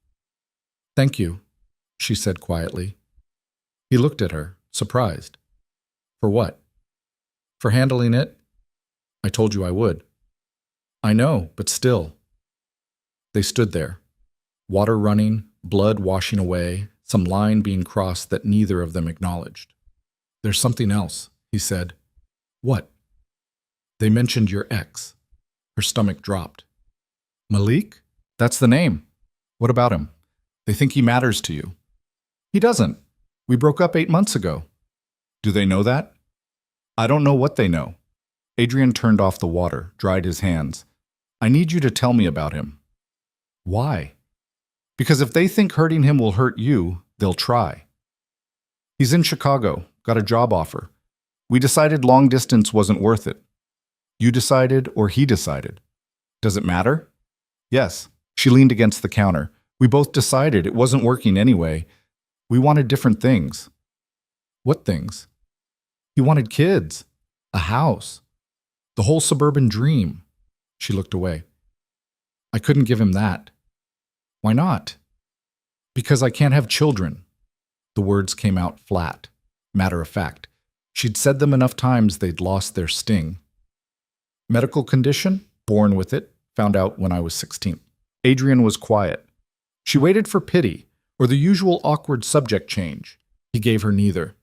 Thank you, she said quietly. He looked at her, surprised. For what? For handling it? I told you I would. I know, but still. They stood there. Water running, blood washing away, some line being crossed that neither of them acknowledged. There's something else, he said. What? They mentioned your ex. Her stomach dropped. Malik? That's the name. What about him? They think he matters to you. He doesn't. We broke up 8 months ago. Do they know that? I don't know what they know. Adrian turned off the water, dried his hands. I need you to tell me about him. Why? Because if they think hurting him will hurt you, they'll try. He's in Chicago, got a job offer. We decided long distance wasn't worth it. You decided or he decided. Does it matter? Yes. She leaned against the counter. We both decided it wasn't working anyway. We wanted different things. What things? He wanted kids, a house, the whole suburban dream. She looked away. I couldn't give him that. Why not? Because I can't have children. The words came out flat, matter of fact. She'd said them enough times they'd lost their sting. Medical condition? Born with it. Found out when I was 16. Adrian was quiet. She waited for pity, or the usual awkward subject change. He gave her neither.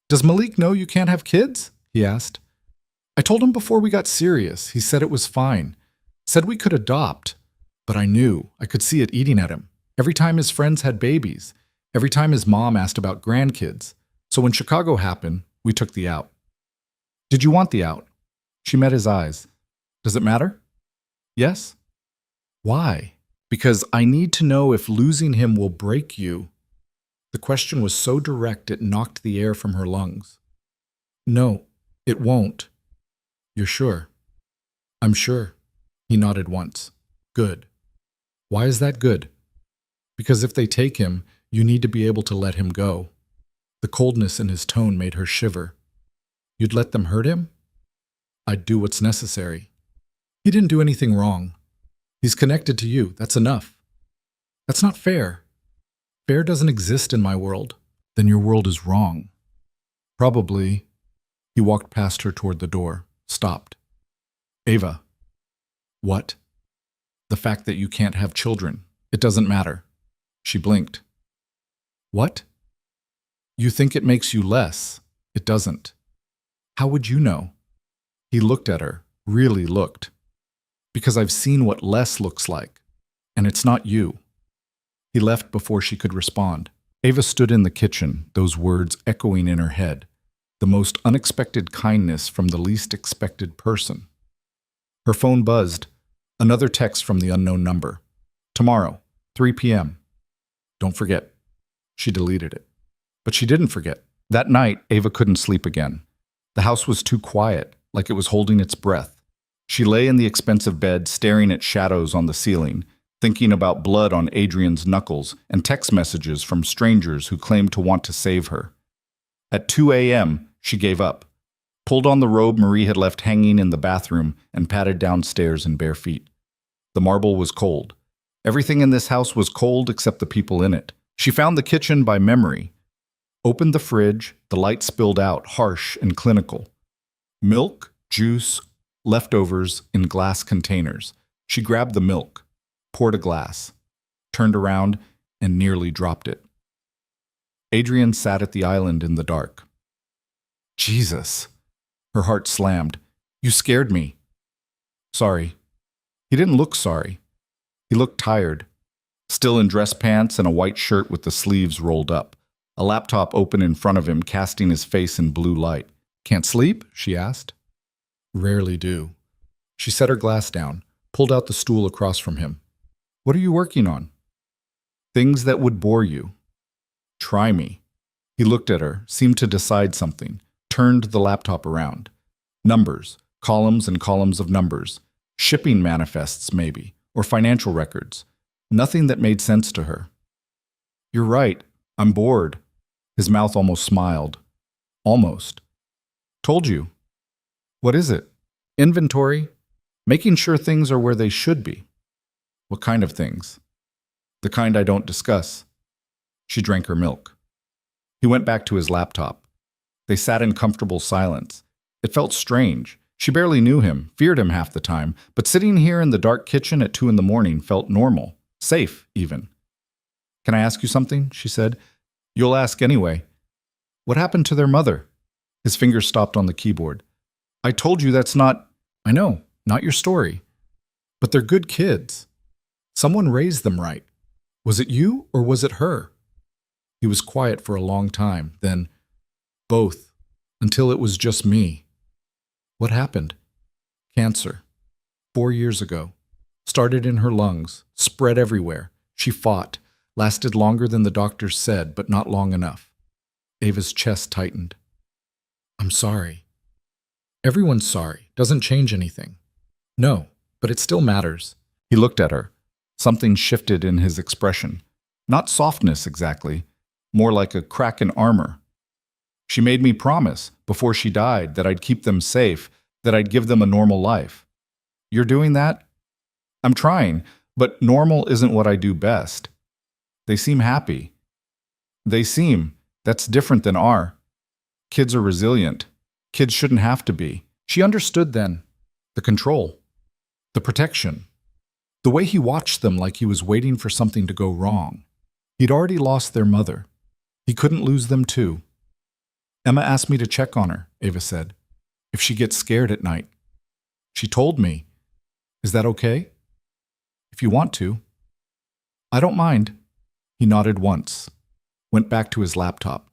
Does Malik know you can't have kids? He asked. I told him before we got serious. He said it was fine. Said we could adopt. But I knew. I could see it eating at him. Every time his friends had babies. Every time his mom asked about grandkids. So when Chicago happened, we took the out. Did you want the out? She met his eyes. Does it matter? Yes. Why? Because I need to know if losing him will break you. The question was so direct it knocked the air from her lungs. No, it won't. You're sure? I'm sure. He nodded once. Good. Why is that good? Because if they take him, you need to be able to let him go. The coldness in his tone made her shiver. You'd let them hurt him? I'd do what's necessary. He didn't do anything wrong. He's connected to you. That's enough. That's not fair. Fair doesn't exist in my world. Then your world is wrong. Probably. He walked past her toward the door, stopped. Ava. What? The fact that you can't have children. It doesn't matter. She blinked. What? You think it makes you less. It doesn't. How would you know? He looked at her, really looked. Because I've seen what less looks like, and it's not you. He left before she could respond. Ava stood in the kitchen, those words echoing in her head, the most unexpected kindness from the least expected person. Her phone buzzed. Another text from the unknown number. Tomorrow, 3 p.m. Don't forget. She deleted it. But she didn't forget. That night, Ava couldn't sleep again. The house was too quiet, like it was holding its breath. She lay in the expensive bed, staring at shadows on the ceiling, thinking about blood on Adrian's knuckles and text messages from strangers who claimed to want to save her. At 2 a.m., she gave up, pulled on the robe Marie had left hanging in the bathroom, and padded downstairs in bare feet. The marble was cold. Everything in this house was cold except the people in it. She found the kitchen by memory. Opened the fridge, the light spilled out, harsh and clinical. Milk, juice, leftovers in glass containers. She grabbed the milk, poured a glass, turned around, and nearly dropped it. Adrian sat at the island in the dark. Jesus! Her heart slammed. You scared me. Sorry. He didn't look sorry. He looked tired, still in dress pants and a white shirt with the sleeves rolled up, a laptop open in front of him, casting his face in blue light. Can't sleep? She asked. Rarely do. She set her glass down, pulled out the stool across from him. What are you working on? Things that would bore you. Try me. He looked at her, seemed to decide something, turned the laptop around. Numbers, columns and columns of numbers. Shipping manifests, maybe, or financial records. Nothing that made sense to her. You're right. I'm bored. His mouth almost smiled. Almost. Told you. What is it? Inventory. Making sure things are where they should be. What kind of things? The kind I don't discuss. She drank her milk. He went back to his laptop. They sat in comfortable silence. It felt strange. She barely knew him, feared him half the time, but sitting here in the dark kitchen at 2 a.m. felt normal, safe even. Can I ask you something? She said. You'll ask anyway. What happened to their mother? His fingers stopped on the keyboard. I told you that's not... I know, not your story. But they're good kids. Someone raised them right. Was it you or was it her? He was quiet for a long time, then both, until it was just me. What happened? Cancer. 4 years ago. Started in her lungs, spread everywhere. She fought, lasted longer than the doctors said, but not long enough. Ava's chest tightened. I'm sorry. Everyone's sorry. Doesn't change anything. No, but it still matters. He looked at her. Something shifted in his expression. Not softness exactly, more like a crack in armor. She made me promise, before she died, that I'd keep them safe, that I'd give them a normal life. You're doing that? I'm trying, but normal isn't what I do best. They seem happy. That's different than our. Kids are resilient. Kids shouldn't have to be. She understood then. The control. The protection. The way he watched them like he was waiting for something to go wrong. He'd already lost their mother. He couldn't lose them too. Emma asked me to check on her, Ava said. If she gets scared at night. She told me. Is that okay? If you want to. I don't mind. He nodded once, went back to his laptop.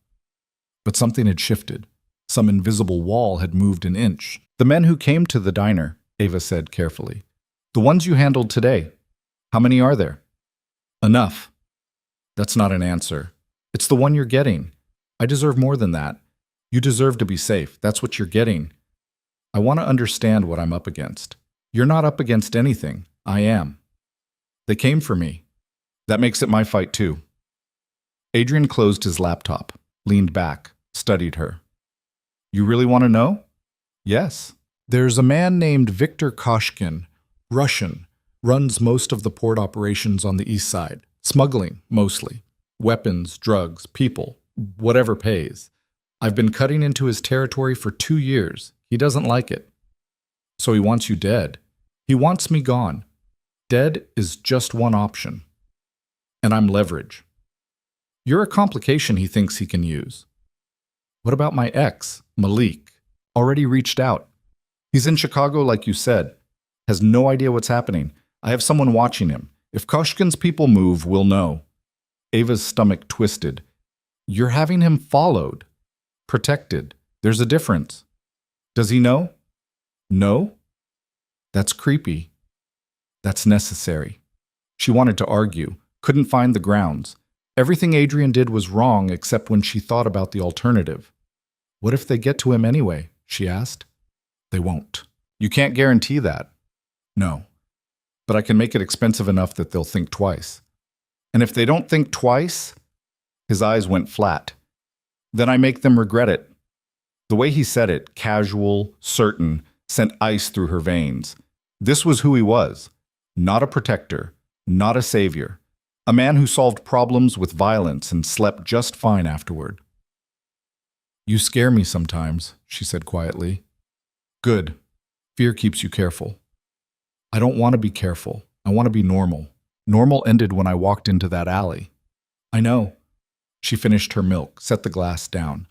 But something had shifted. Some invisible wall had moved an inch. The men who came to the diner, Ava said carefully. The ones you handled today. How many are there? Enough. That's not an answer. It's the one you're getting. I deserve more than that. You deserve to be safe. That's what you're getting. I want to understand what I'm up against. You're not up against anything. I am. They came for me. That makes it my fight too. Adrian closed his laptop, leaned back, studied her. You really want to know? Yes. There's a man named Viktor Koshkin, Russian, runs most of the port operations on the east side. Smuggling, mostly. Weapons, drugs, people, whatever pays. I've been cutting into his territory for 2 years. He doesn't like it. So he wants you dead. He wants me gone. Dead is just one option. And I'm leverage. You're a complication he thinks he can use. What about my ex, Malik? Already reached out. He's in Chicago like you said. Has no idea what's happening. I have someone watching him. If Koshkin's people move, we'll know. Ava's stomach twisted. You're having him followed. Protected. There's a difference. Does he know? No? That's creepy. That's necessary. She wanted to argue, couldn't find the grounds. Everything Adrian did was wrong except when she thought about the alternative. What if they get to him anyway? She asked. They won't. You can't guarantee that. No. But I can make it expensive enough that they'll think twice. And if they don't think twice, his eyes went flat. Then I make them regret it. The way he said it, casual, certain, sent ice through her veins. This was who he was. Not a protector, not a savior. A man who solved problems with violence and slept just fine afterward. You scare me sometimes, she said quietly. Good. Fear keeps you careful. I don't want to be careful. I want to be normal. Normal ended when I walked into that alley. I know. She finished her milk, set the glass down.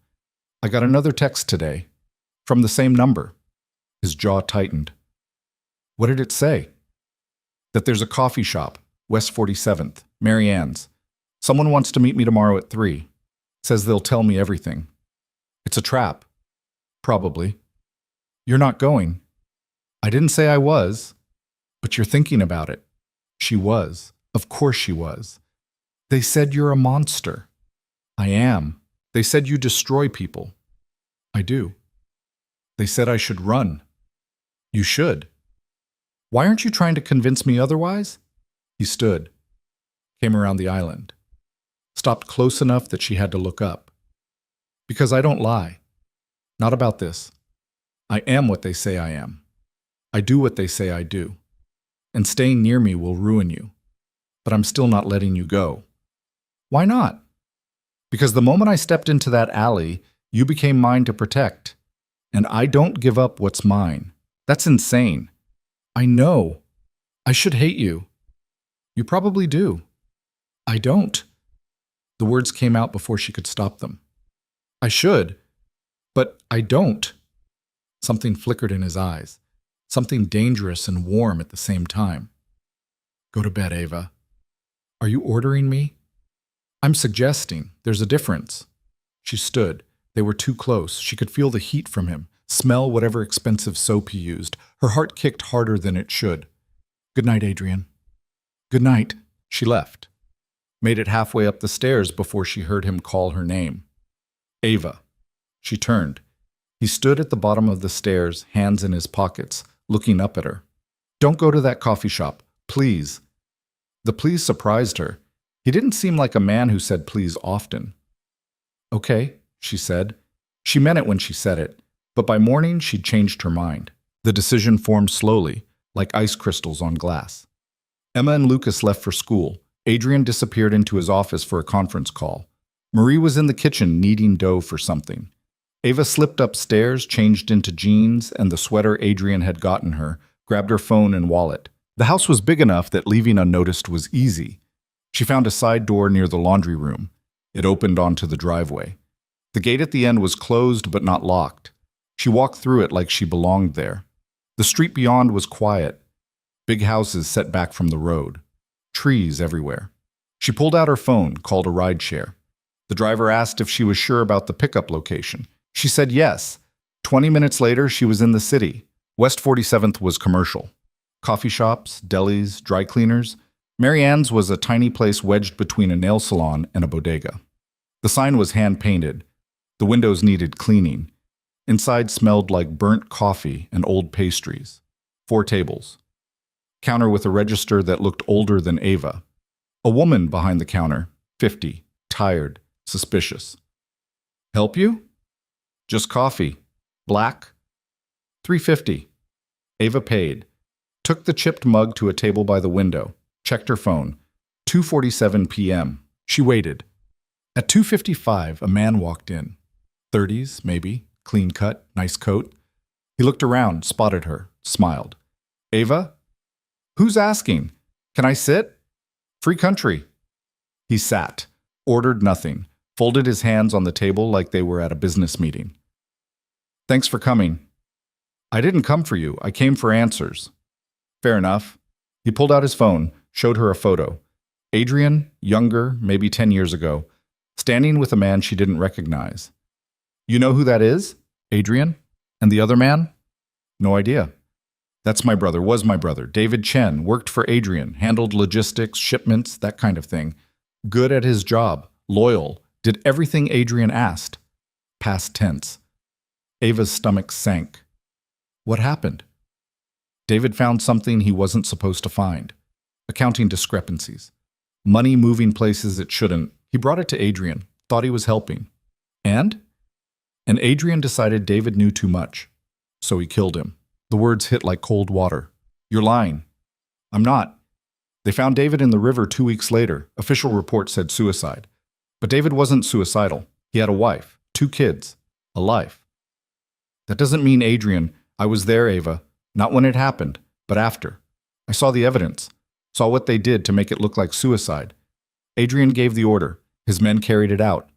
I got another text today. From the same number. His jaw tightened. What did it say? That there's a coffee shop, West 47th, Mary Ann's. Someone wants to meet me tomorrow at 3. Says they'll tell me everything. It's a trap. Probably. You're not going. I didn't say I was. But you're thinking about it. She was. Of course she was. They said you're a monster. I am. They said you destroy people. I do. They said I should run. You should. Why aren't you trying to convince me otherwise? He stood, came around the island, stopped close enough that she had to look up. Because I don't lie. Not about this. I am what they say I am. I do what they say I do. And staying near me will ruin you. But I'm still not letting you go. Why not? Because the moment I stepped into that alley, you became mine to protect. And I don't give up what's mine. That's insane. I know. I should hate you. You probably do. I don't. The words came out before she could stop them. I should. But I don't. Something flickered in his eyes. Something dangerous and warm at the same time. Go to bed, Ava. Are you ordering me? I'm suggesting. There's a difference. She stood. They were too close. She could feel the heat from him, smell whatever expensive soap he used. Her heart kicked harder than it should. Good night, Adrian. Good night. She left. Made it halfway up the stairs before she heard him call her name. Ava. She turned. He stood at the bottom of the stairs, hands in his pockets, looking up at her. Don't go to that coffee shop, please. The please surprised her. He didn't seem like a man who said please often. Okay, she said. She meant it when she said it, but by morning she'd changed her mind. The decision formed slowly, like ice crystals on glass. Emma and Lucas left for school. Adrian disappeared into his office for a conference call. Marie was in the kitchen kneading dough for something. Ava slipped upstairs, changed into jeans and the sweater Adrian had gotten her, grabbed her phone and wallet. The house was big enough that leaving unnoticed was easy. She found a side door near the laundry room. It opened onto the driveway. The gate at the end was closed but not locked. She walked through it like she belonged there. The street beyond was quiet. Big houses set back from the road. Trees everywhere. She pulled out her phone, called a rideshare. The driver asked if she was sure about the pickup location. She said yes. 20 minutes later, she was in the city. West 47th was commercial. Coffee shops, delis, dry cleaners. Mary Ann's was a tiny place wedged between a nail salon and a bodega. The sign was hand-painted. The windows needed cleaning. Inside smelled like burnt coffee and old pastries. 4 tables. Counter with a register that looked older than Ava. A woman behind the counter, 50, tired, suspicious. Help you? Just coffee. Black? $3.50. Ava paid. Took the chipped mug to a table by the window. Checked her phone. 2:47 p.m. She waited. At 2:55, a man walked in. 30s, maybe. Clean cut, nice coat. He looked around, spotted her, smiled. Ava? Who's asking? Can I sit? Free country. He sat, ordered nothing, folded his hands on the table like they were at a business meeting. Thanks for coming. I didn't come for you. I came for answers. Fair enough. He pulled out his phone, showed her a photo. Adrian, younger, maybe 10 years ago, standing with a man she didn't recognize. You know who that is? Adrian? And the other man? No idea. That's my brother, was my brother. David Chen, worked for Adrian, handled logistics, shipments, that kind of thing. Good at his job, loyal, did everything Adrian asked. Past tense. Ava's stomach sank. What happened? David found something he wasn't supposed to find. Accounting discrepancies. Money moving places it shouldn't. He brought it to Adrian, thought he was helping. And Adrian decided David knew too much. So he killed him. The words hit like cold water. You're lying. I'm not. They found David in the river 2 weeks later. Official report said suicide. But David wasn't suicidal. He had a wife, 2 kids, a life. That doesn't mean Adrian. I was there, Ava. Not when it happened, but after. I saw the evidence. Saw what they did to make it look like suicide. Adrian gave the order. His men carried it out.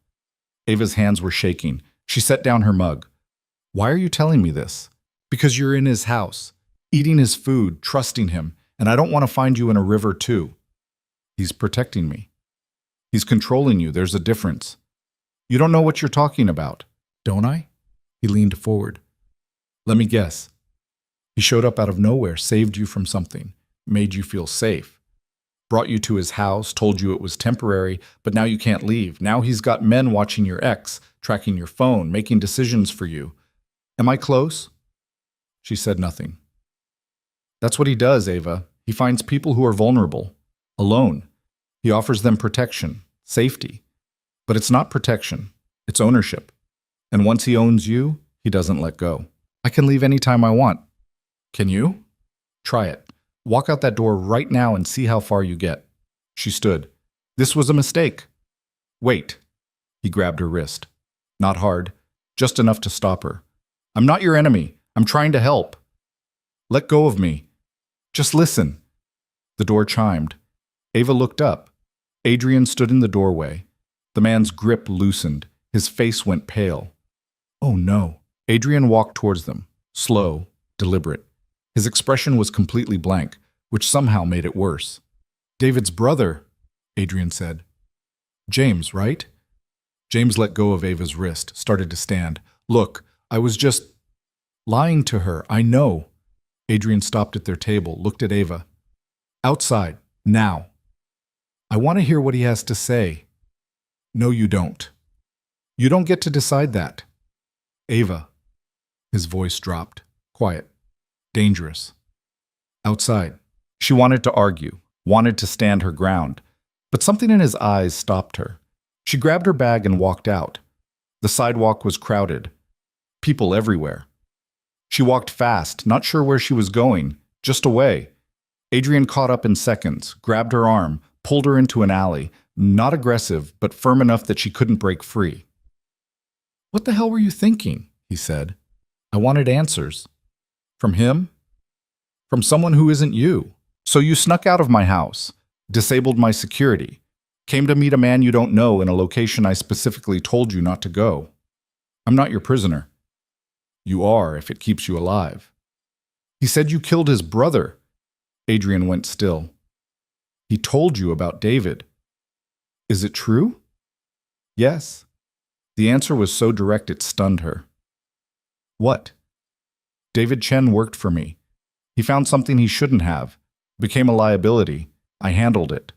Ava's hands were shaking. She set down her mug. Why are you telling me this? Because you're in his house, eating his food, trusting him, and I don't want to find you in a river too. He's protecting me. He's controlling you. There's a difference. You don't know what you're talking about. Don't I? He leaned forward. Let me guess. He showed up out of nowhere, saved you from something, made you feel safe, brought you to his house, told you it was temporary, but now you can't leave. Now he's got men watching your ex, tracking your phone, making decisions for you. Am I close? She said nothing. That's what he does, Ava. He finds people who are vulnerable, alone. He offers them protection, safety. But it's not protection, it's ownership. And once he owns you, he doesn't let go. I can leave anytime I want. Can you? Try it. Walk out that door right now and see how far you get. She stood. This was a mistake. Wait. He grabbed her wrist. Not hard, just enough to stop her. I'm not your enemy. I'm trying to help. Let go of me. Just listen. The door chimed. Ava looked up. Adrian stood in the doorway. The man's grip loosened. His face went pale. Oh no. Adrian walked towards them, slow, deliberate. His expression was completely blank, which somehow made it worse. David's brother, Adrian said. James, right? James let go of Ava's wrist, started to stand. Look, I was just lying to her, I know. Adrian stopped at their table, looked at Ava. Outside, now. I want to hear what he has to say. No, you don't. You don't get to decide that. Ava. His voice dropped. Quiet. Dangerous. Outside. She wanted to argue, wanted to stand her ground, but something in his eyes stopped her. She grabbed her bag and walked out. The sidewalk was crowded. People everywhere. She walked fast, not sure where she was going, just away. Adrian caught up in seconds, grabbed her arm, pulled her into an alley, not aggressive, but firm enough that she couldn't break free. What the hell were you thinking? He said. I wanted answers. From him? From someone who isn't you. So you snuck out of my house, disabled my security, came to meet a man you don't know in a location I specifically told you not to go. I'm not your prisoner. You are if it keeps you alive. He said you killed his brother. Adrian went still. He told you about David. Is it true? Yes. The answer was so direct it stunned her. What? David Chen worked for me. He found something he shouldn't have. Became a liability. I handled it.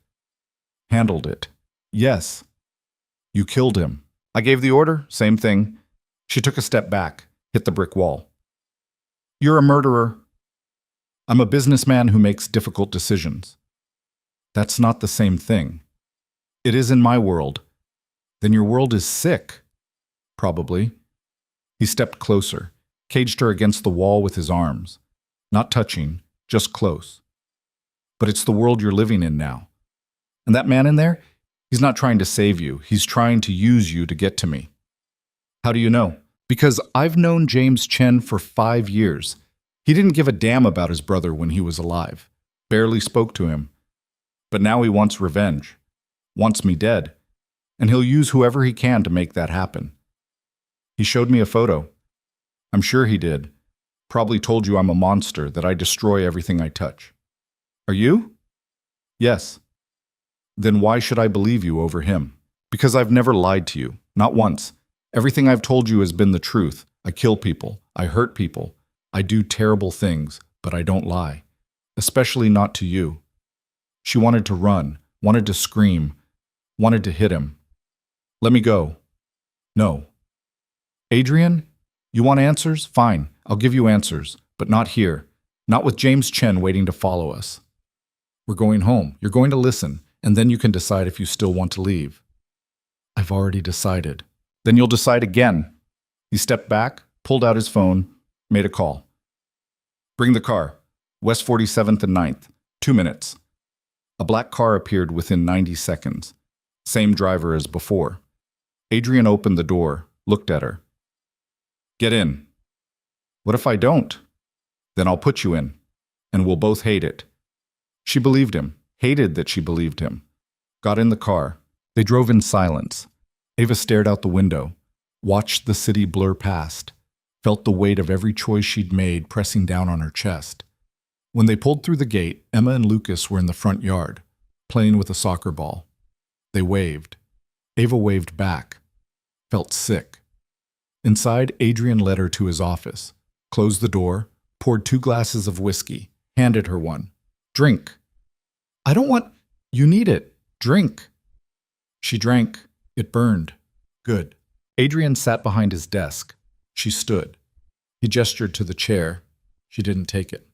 Handled it. Yes. You killed him. I gave the order. Same thing. She took a step back, hit the brick wall. You're a murderer. I'm a businessman who makes difficult decisions. That's not the same thing. It is in my world. Then your world is sick. Probably. He stepped closer, caged her against the wall with his arms. Not touching, just close. But it's the world you're living in now. And that man in there, he's not trying to save you. He's trying to use you to get to me. How do you know? Because I've known James Chen for 5 years. He didn't give a damn about his brother when he was alive. Barely spoke to him. But now he wants revenge. Wants me dead. And he'll use whoever he can to make that happen. He showed me a photo. I'm sure he did. Probably told you I'm a monster, that I destroy everything I touch. Are you? Yes. Then why should I believe you over him? Because I've never lied to you. Not once. Everything I've told you has been the truth. I kill people. I hurt people. I do terrible things, but I don't lie. Especially not to you. She wanted to run, wanted to scream, wanted to hit him. Let me go. No. Adrian, you want answers? Fine, I'll give you answers, but not here. Not with James Chen waiting to follow us. We're going home. You're going to listen, and then you can decide if you still want to leave. I've already decided. Then you'll decide again. He stepped back, pulled out his phone, made a call. Bring the car. West 47th and 9th. 2 minutes. A black car appeared within 90 seconds. Same driver as before. Adrian opened the door, looked at her. Get in. What if I don't? Then I'll put you in, and we'll both hate it. She believed him, hated that she believed him. Got in the car. They drove in silence. Ava stared out the window, watched the city blur past, felt the weight of every choice she'd made pressing down on her chest. When they pulled through the gate, Emma and Lucas were in the front yard, playing with a soccer ball. They waved. Ava waved back. Felt sick. Inside, Adrian led her to his office, closed the door, poured 2 glasses of whiskey, handed her one. Drink. I don't want... You need it. Drink. She drank. It burned. Good. Adrian sat behind his desk. She stood. He gestured to the chair. She didn't take it.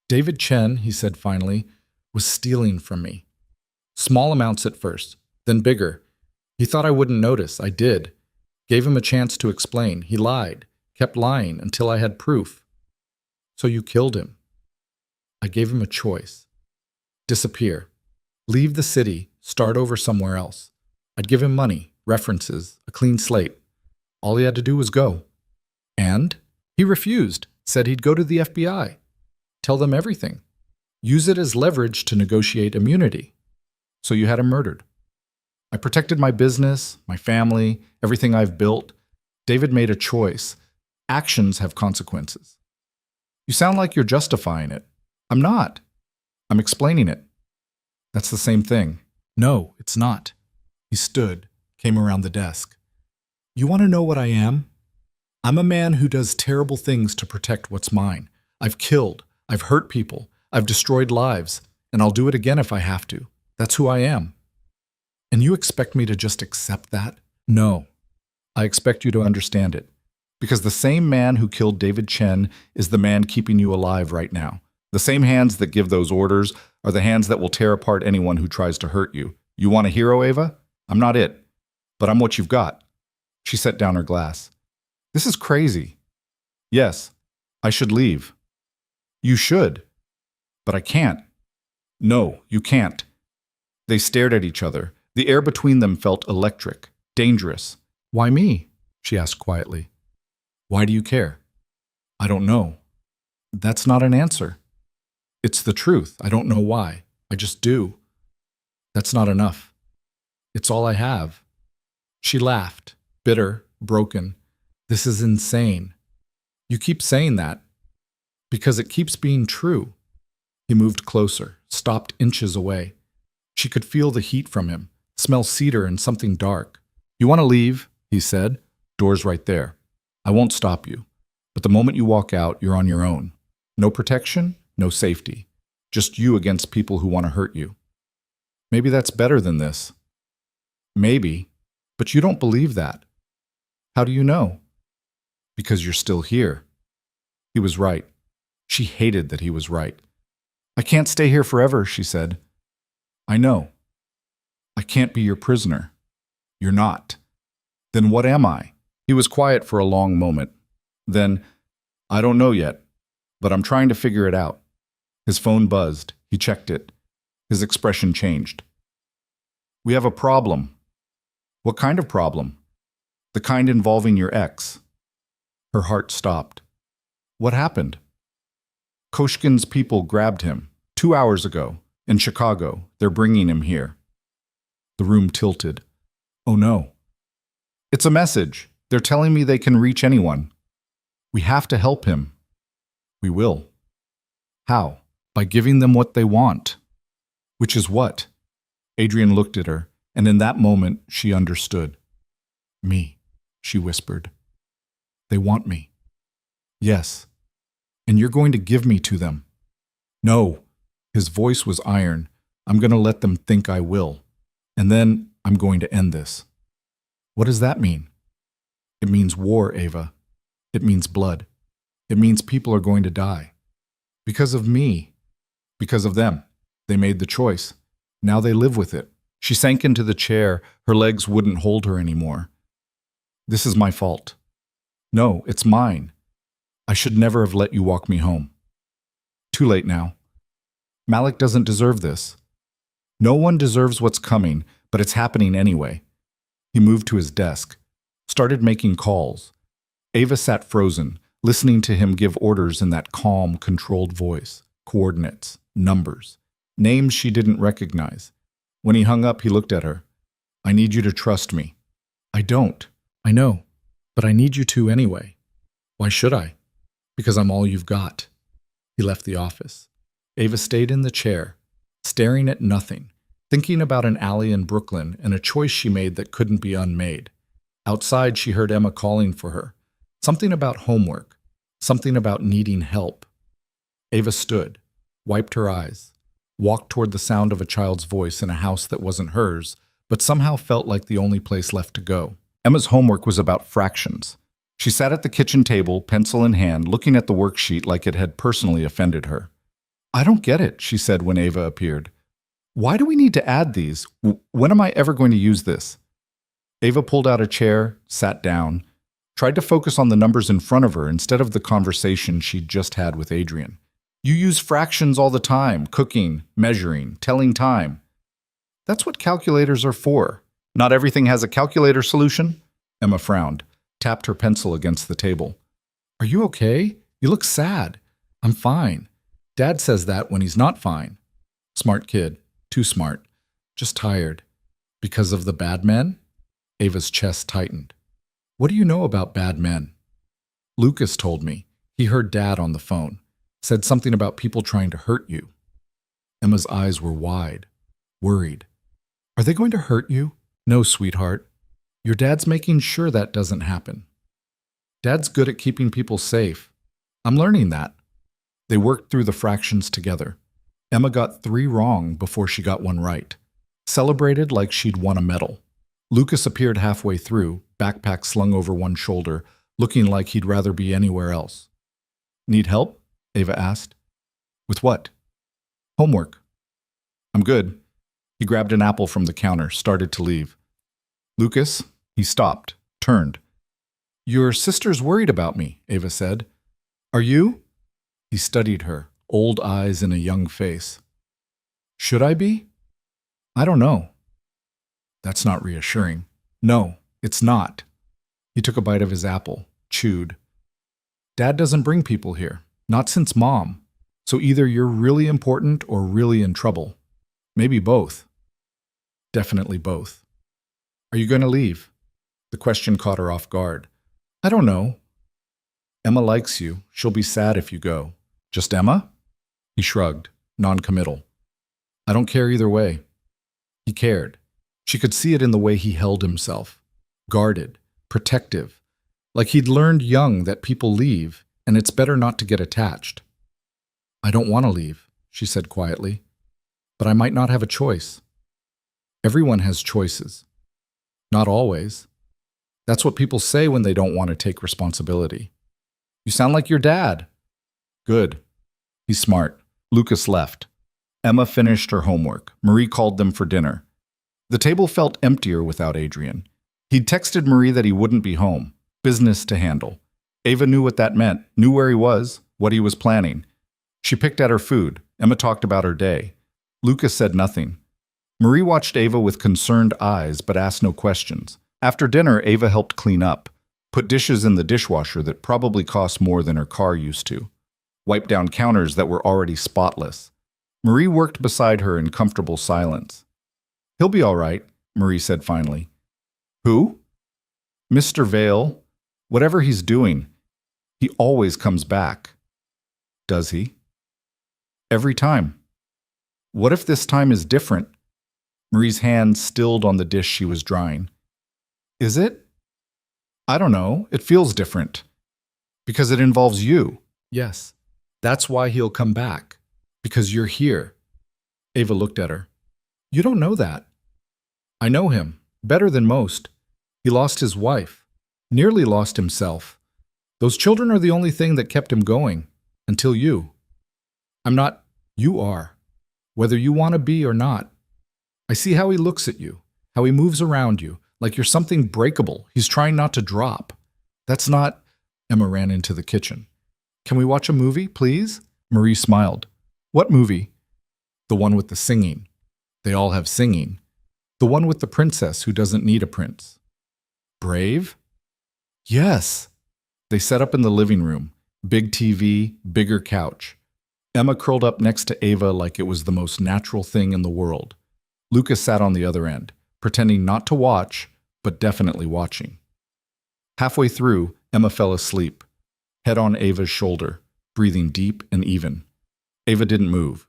David Chen, he said finally, was stealing from me. Small amounts at first, then bigger. He thought I wouldn't notice. I did. Gave him a chance to explain. He lied. Kept lying until I had proof. So you killed him. I gave him a choice. Disappear. Leave the city. Start over somewhere else. I'd give him money, references, a clean slate. All he had to do was go. And he refused. Said he'd go to the FBI. Tell them everything. Use it as leverage to negotiate immunity. So you had him murdered. I protected my business, my family, everything I've built. David made a choice. Actions have consequences. You sound like you're justifying it. I'm not. I'm explaining it. That's the same thing. No, it's not. He stood, came around the desk. You want to know what I am? I'm a man who does terrible things to protect what's mine. I've killed. I've hurt people. I've destroyed lives. And I'll do it again if I have to. That's who I am. And you expect me to just accept that? No. I expect you to understand it. Because the same man who killed David Chen is the man keeping you alive right now. The same hands that give those orders are the hands that will tear apart anyone who tries to hurt you. You want a hero, Ava? I'm not it. But I'm what you've got. She set down her glass. This is crazy. Yes, I should leave. You should. But I can't. No, you can't. They stared at each other. The air between them felt electric, dangerous. Why me? She asked quietly. Why do you care? I don't know. That's not an answer. It's the truth. I don't know why. I just do. That's not enough. It's all I have. She laughed, bitter, broken. This is insane. You keep saying that. Because it keeps being true. He moved closer, stopped inches away. She could feel the heat from him, smell cedar and something dark. You want to leave? He said. Door's right there. I won't stop you. But the moment you walk out, you're on your own. No protection, no safety. Just you against people who want to hurt you. Maybe that's better than this. Maybe. But you don't believe that. How do you know? Because you're still here. He was right. She hated that he was right. I can't stay here forever, she said. I know. I can't be your prisoner. You're not. Then what am I? He was quiet for a long moment. Then, I don't know yet, but I'm trying to figure it out. His phone buzzed. He checked it. His expression changed. We have a problem. What kind of problem? The kind involving your ex. Her heart stopped. What happened? Koshkin's people grabbed him 2 hours ago in Chicago. They're bringing him here. The room tilted. Oh no. It's a message. They're telling me they can reach anyone. We have to help him. We will. How? By giving them what they want. Which is what? Adrian looked at her, and in that moment she understood. Me, she whispered. They want me. Yes. And you're going to give me to them. No. His voice was iron. I'm going to let them think I will. And then I'm going to end this. What does that mean? It means war, Ava. It means blood. It means people are going to die. Because of me. Because of them. They made the choice. Now they live with it. She sank into the chair. Her legs wouldn't hold her anymore. This is my fault. No, it's mine. I should never have let you walk me home. Too late now. Malik doesn't deserve this. No one deserves what's coming, but it's happening anyway. He moved to his desk, started making calls. Ava sat frozen, listening to him give orders in that calm, controlled voice. Coordinates, numbers, names she didn't recognize. When he hung up, he looked at her. I need you to trust me. I don't. I know, but I need you to anyway. Why should I? Because I'm all you've got. He left the office. Ava stayed in the chair, staring at nothing, thinking about an alley in Brooklyn and a choice she made that couldn't be unmade. Outside, she heard Emma calling for her. Something about homework. Something about needing help. Ava stood, wiped her eyes, walked toward the sound of a child's voice in a house that wasn't hers, but somehow felt like the only place left to go. Emma's homework was about fractions. She sat at the kitchen table, pencil in hand, looking at the worksheet like it had personally offended her. I don't get it, she said when Ava appeared. Why do we need to add these? When am I ever going to use this? Ava pulled out a chair, sat down, tried to focus on the numbers in front of her instead of the conversation she'd just had with Adrian. You use fractions all the time, cooking, measuring, telling time. That's what calculators are for. Not everything has a calculator solution? Emma frowned, tapped her pencil against the table. Are you okay? You look sad. I'm fine. Dad says that when he's not fine. Smart kid. Too smart. Just tired. Because of the bad men? Ava's chest tightened. What do you know about bad men? Lucas told me. He heard Dad on the phone. Said something about people trying to hurt you. Emma's eyes were wide, worried. Are they going to hurt you? No, sweetheart. Your dad's making sure that doesn't happen. Dad's good at keeping people safe. I'm learning that. They worked through the fractions together. Emma got 3 wrong before she got 1 right. Celebrated like she'd won a medal. Lucas appeared halfway through, backpack slung over one shoulder, looking like he'd rather be anywhere else. "Need help?" Ava asked. "With what?" "Homework." "I'm good." He grabbed an apple from the counter, started to leave. "Lucas," he stopped, turned. "Your sister's worried about me," Ava said. "Are you?" He studied her, old eyes in a young face. "Should I be?" "I don't know." That's not reassuring. "No, it's not." He took a bite of his apple, chewed. "Dad doesn't bring people here, not since Mom. So either you're really important or really in trouble. Maybe both." "Definitely both." "Are you going to leave?" The question caught her off guard. "I don't know." "Emma likes you. She'll be sad if you go." "Just Emma?" He shrugged, non-committal. "I don't care either way." He cared. She could see it in the way he held himself. Guarded, protective. Like he'd learned young that people leave, and it's better not to get attached. "I don't want to leave," she said quietly. "But I might not have a choice." Everyone has choices. Not always. That's what people say when they don't want to take responsibility. "You sound like your dad." "Good." He's smart. Lucas left. Emma finished her homework. Marie called them for dinner. The table felt emptier without Adrian. He'd texted Marie that he wouldn't be home. Business to handle. Ava knew what that meant, knew where he was, what he was planning. She picked at her food. Emma talked about her day. Lucas said nothing. Marie watched Ava with concerned eyes but asked no questions. After dinner, Ava helped clean up, put dishes in the dishwasher that probably cost more than her car used to, wiped down counters that were already spotless. Marie worked beside her in comfortable silence. "He'll be all right," Marie said finally. "Who?" "Mr. Vale. Whatever he's doing, he always comes back." "Does he?" "Every time." "What if this time is different?" Marie's hand stilled on the dish she was drying. "Is it?" "I don't know. It feels different. Because it involves you." "Yes. That's why he'll come back. Because you're here." Ava looked at her. "You don't know that." "I know him. Better than most. He lost his wife. Nearly lost himself. Those children are the only thing that kept him going. Until you." "I'm not—" "You are. Whether you want to be or not. I see how he looks at you, how he moves around you, like you're something breakable he's trying not to drop. That's not—" Emma ran into the kitchen. "Can we watch a movie, please?" Marie smiled. "What movie?" "The one with the singing. They all have singing. The one with the princess who doesn't need a prince." "Brave?" "Yes." They set up in the living room. Big TV, bigger couch. Emma curled up next to Ava like it was the most natural thing in the world. Lucas sat on the other end, pretending not to watch, but definitely watching. Halfway through, Emma fell asleep, head on Ava's shoulder, breathing deep and even. Ava didn't move,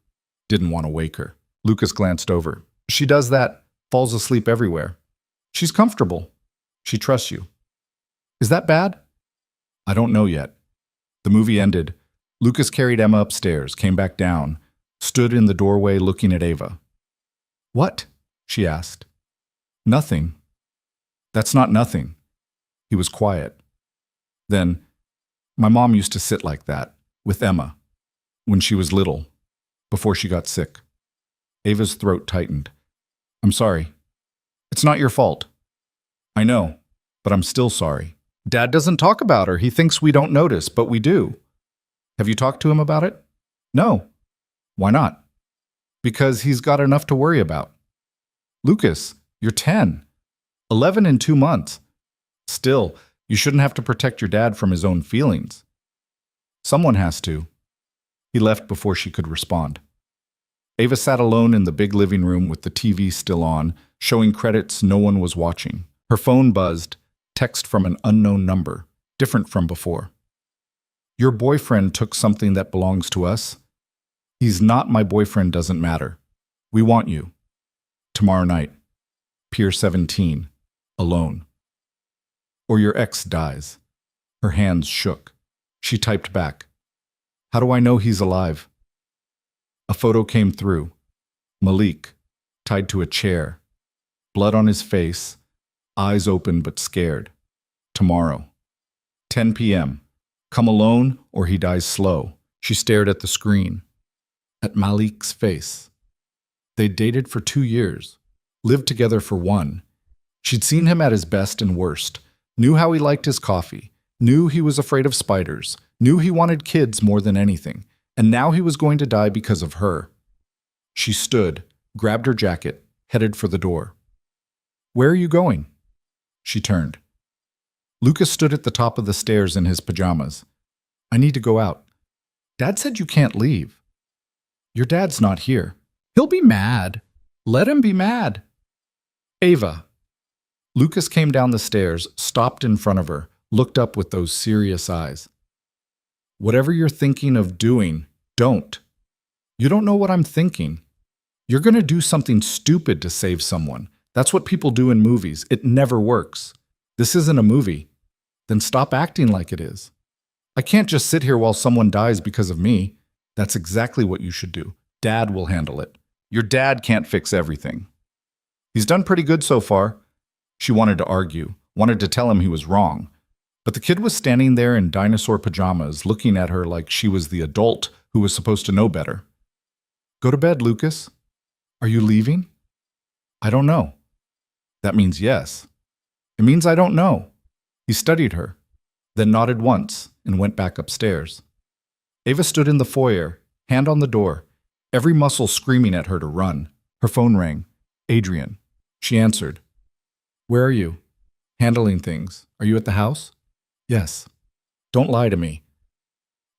didn't want to wake her. Lucas glanced over. "She does that, falls asleep everywhere. She's comfortable. She trusts you." "Is that bad?" "I don't know yet." The movie ended. Lucas carried Emma upstairs, came back down, stood in the doorway looking at Ava. "What?" she asked. "Nothing." "That's not nothing." He was quiet. Then, "My mom used to sit like that, with Emma, when she was little, before she got sick." Ava's throat tightened. "I'm sorry. It's not your fault." "I know, but I'm still sorry. Dad doesn't talk about her. He thinks we don't notice, but we do." "Have you talked to him about it?" "No." "Why not?" "Because he's got enough to worry about." "Lucas, you're 10. 11 in 2 months. Still, you shouldn't have to protect your dad from his own feelings." "Someone has to." He left before she could respond. Ava sat alone in the big living room with the TV still on, showing credits no one was watching. Her phone buzzed, text from an unknown number, different from before. "Your boyfriend took something that belongs to us. He's not my boyfriend, doesn't matter. We want you. Tomorrow night. Pier 17. Alone. Or your ex dies." Her hands shook. She typed back. How do I know he's alive? A photo came through. Malik, tied to a chair. Blood on his face, eyes open but scared. Tomorrow. 10 p.m. Come alone or he dies slow. She stared at the screen. At Malik's face. They'd dated for 2 years. Lived together for 1. She'd seen him at his best and worst. Knew how he liked his coffee. Knew he was afraid of spiders. Knew he wanted kids more than anything. And now he was going to die because of her. She stood, grabbed her jacket, headed for the door. Where are you going? She turned. Lucas stood at the top of the stairs in his pajamas. I need to go out. Dad said you can't leave. Your dad's not here. He'll be mad. Let him be mad. Ava. Lucas came down the stairs, stopped in front of her, looked up with those serious eyes. Whatever you're thinking of doing, don't. You don't know what I'm thinking. You're going to do something stupid to save someone. That's what people do in movies. It never works. This isn't a movie. Then stop acting like it is. I can't just sit here while someone dies because of me. That's exactly what you should do. Dad will handle it. Your dad can't fix everything. He's done pretty good so far. She wanted to argue, wanted to tell him he was wrong. But the kid was standing there in dinosaur pajamas, looking at her like she was the adult who was supposed to know better. Go to bed, Lucas. Are you leaving? I don't know. That means yes. It means I don't know. He studied her, then nodded once and went back upstairs. Ava stood in the foyer, hand on the door, every muscle screaming at her to run. Her phone rang. Adrian. She answered. Where are you? Handling things. Are you at the house? Yes. Don't lie to me.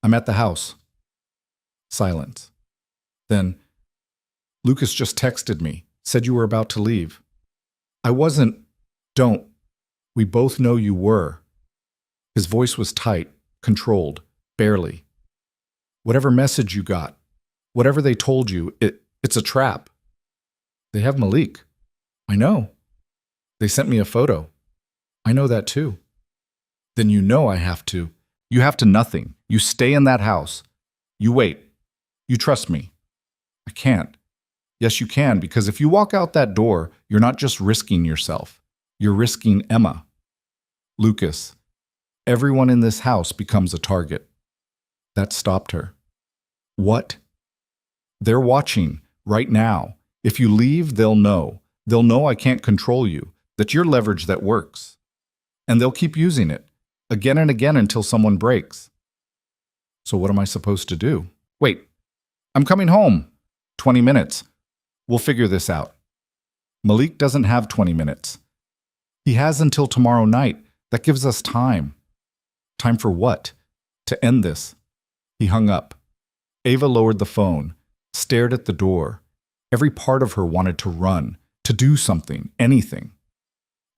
I'm at the house. Silence. Then, Lucas just texted me, said you were about to leave. I wasn't. Don't. We both know you were. His voice was tight, controlled, barely. Whatever message you got, whatever they told you, it's a trap. They have Malik. I know. They sent me a photo. I know that too. Then you know I have to. You have to nothing. You stay in that house. You wait. You trust me. I can't. Yes, you can, because if you walk out that door, you're not just risking yourself. You're risking Emma. Lucas, everyone in this house becomes a target. That stopped her. What? They're watching right now. If you leave, they'll know. They'll know I can't control you, that you're leverage that works. And they'll keep using it, again and again until someone breaks. So what am I supposed to do? Wait, I'm coming home. 20 minutes. We'll figure this out. Malik doesn't have 20 minutes. He has until tomorrow night. That gives us time. Time for what? To end this. He hung up. Ava lowered the phone, stared at the door. Every part of her wanted to run, to do something, anything.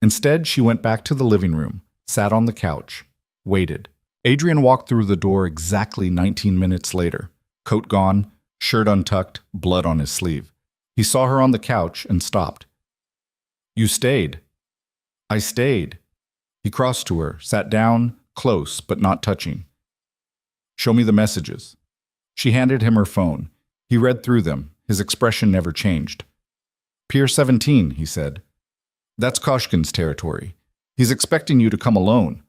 Instead, she went back to the living room, sat on the couch, waited. Adrian walked through the door exactly 19 minutes later, coat gone, shirt untucked, blood on his sleeve. He saw her on the couch and stopped. You stayed. I stayed. He crossed to her, sat down, close but not touching. Show me the messages. She handed him her phone. He read through them. His expression never changed. Pier 17, he said. That's Koshkin's territory. He's expecting you to come alone.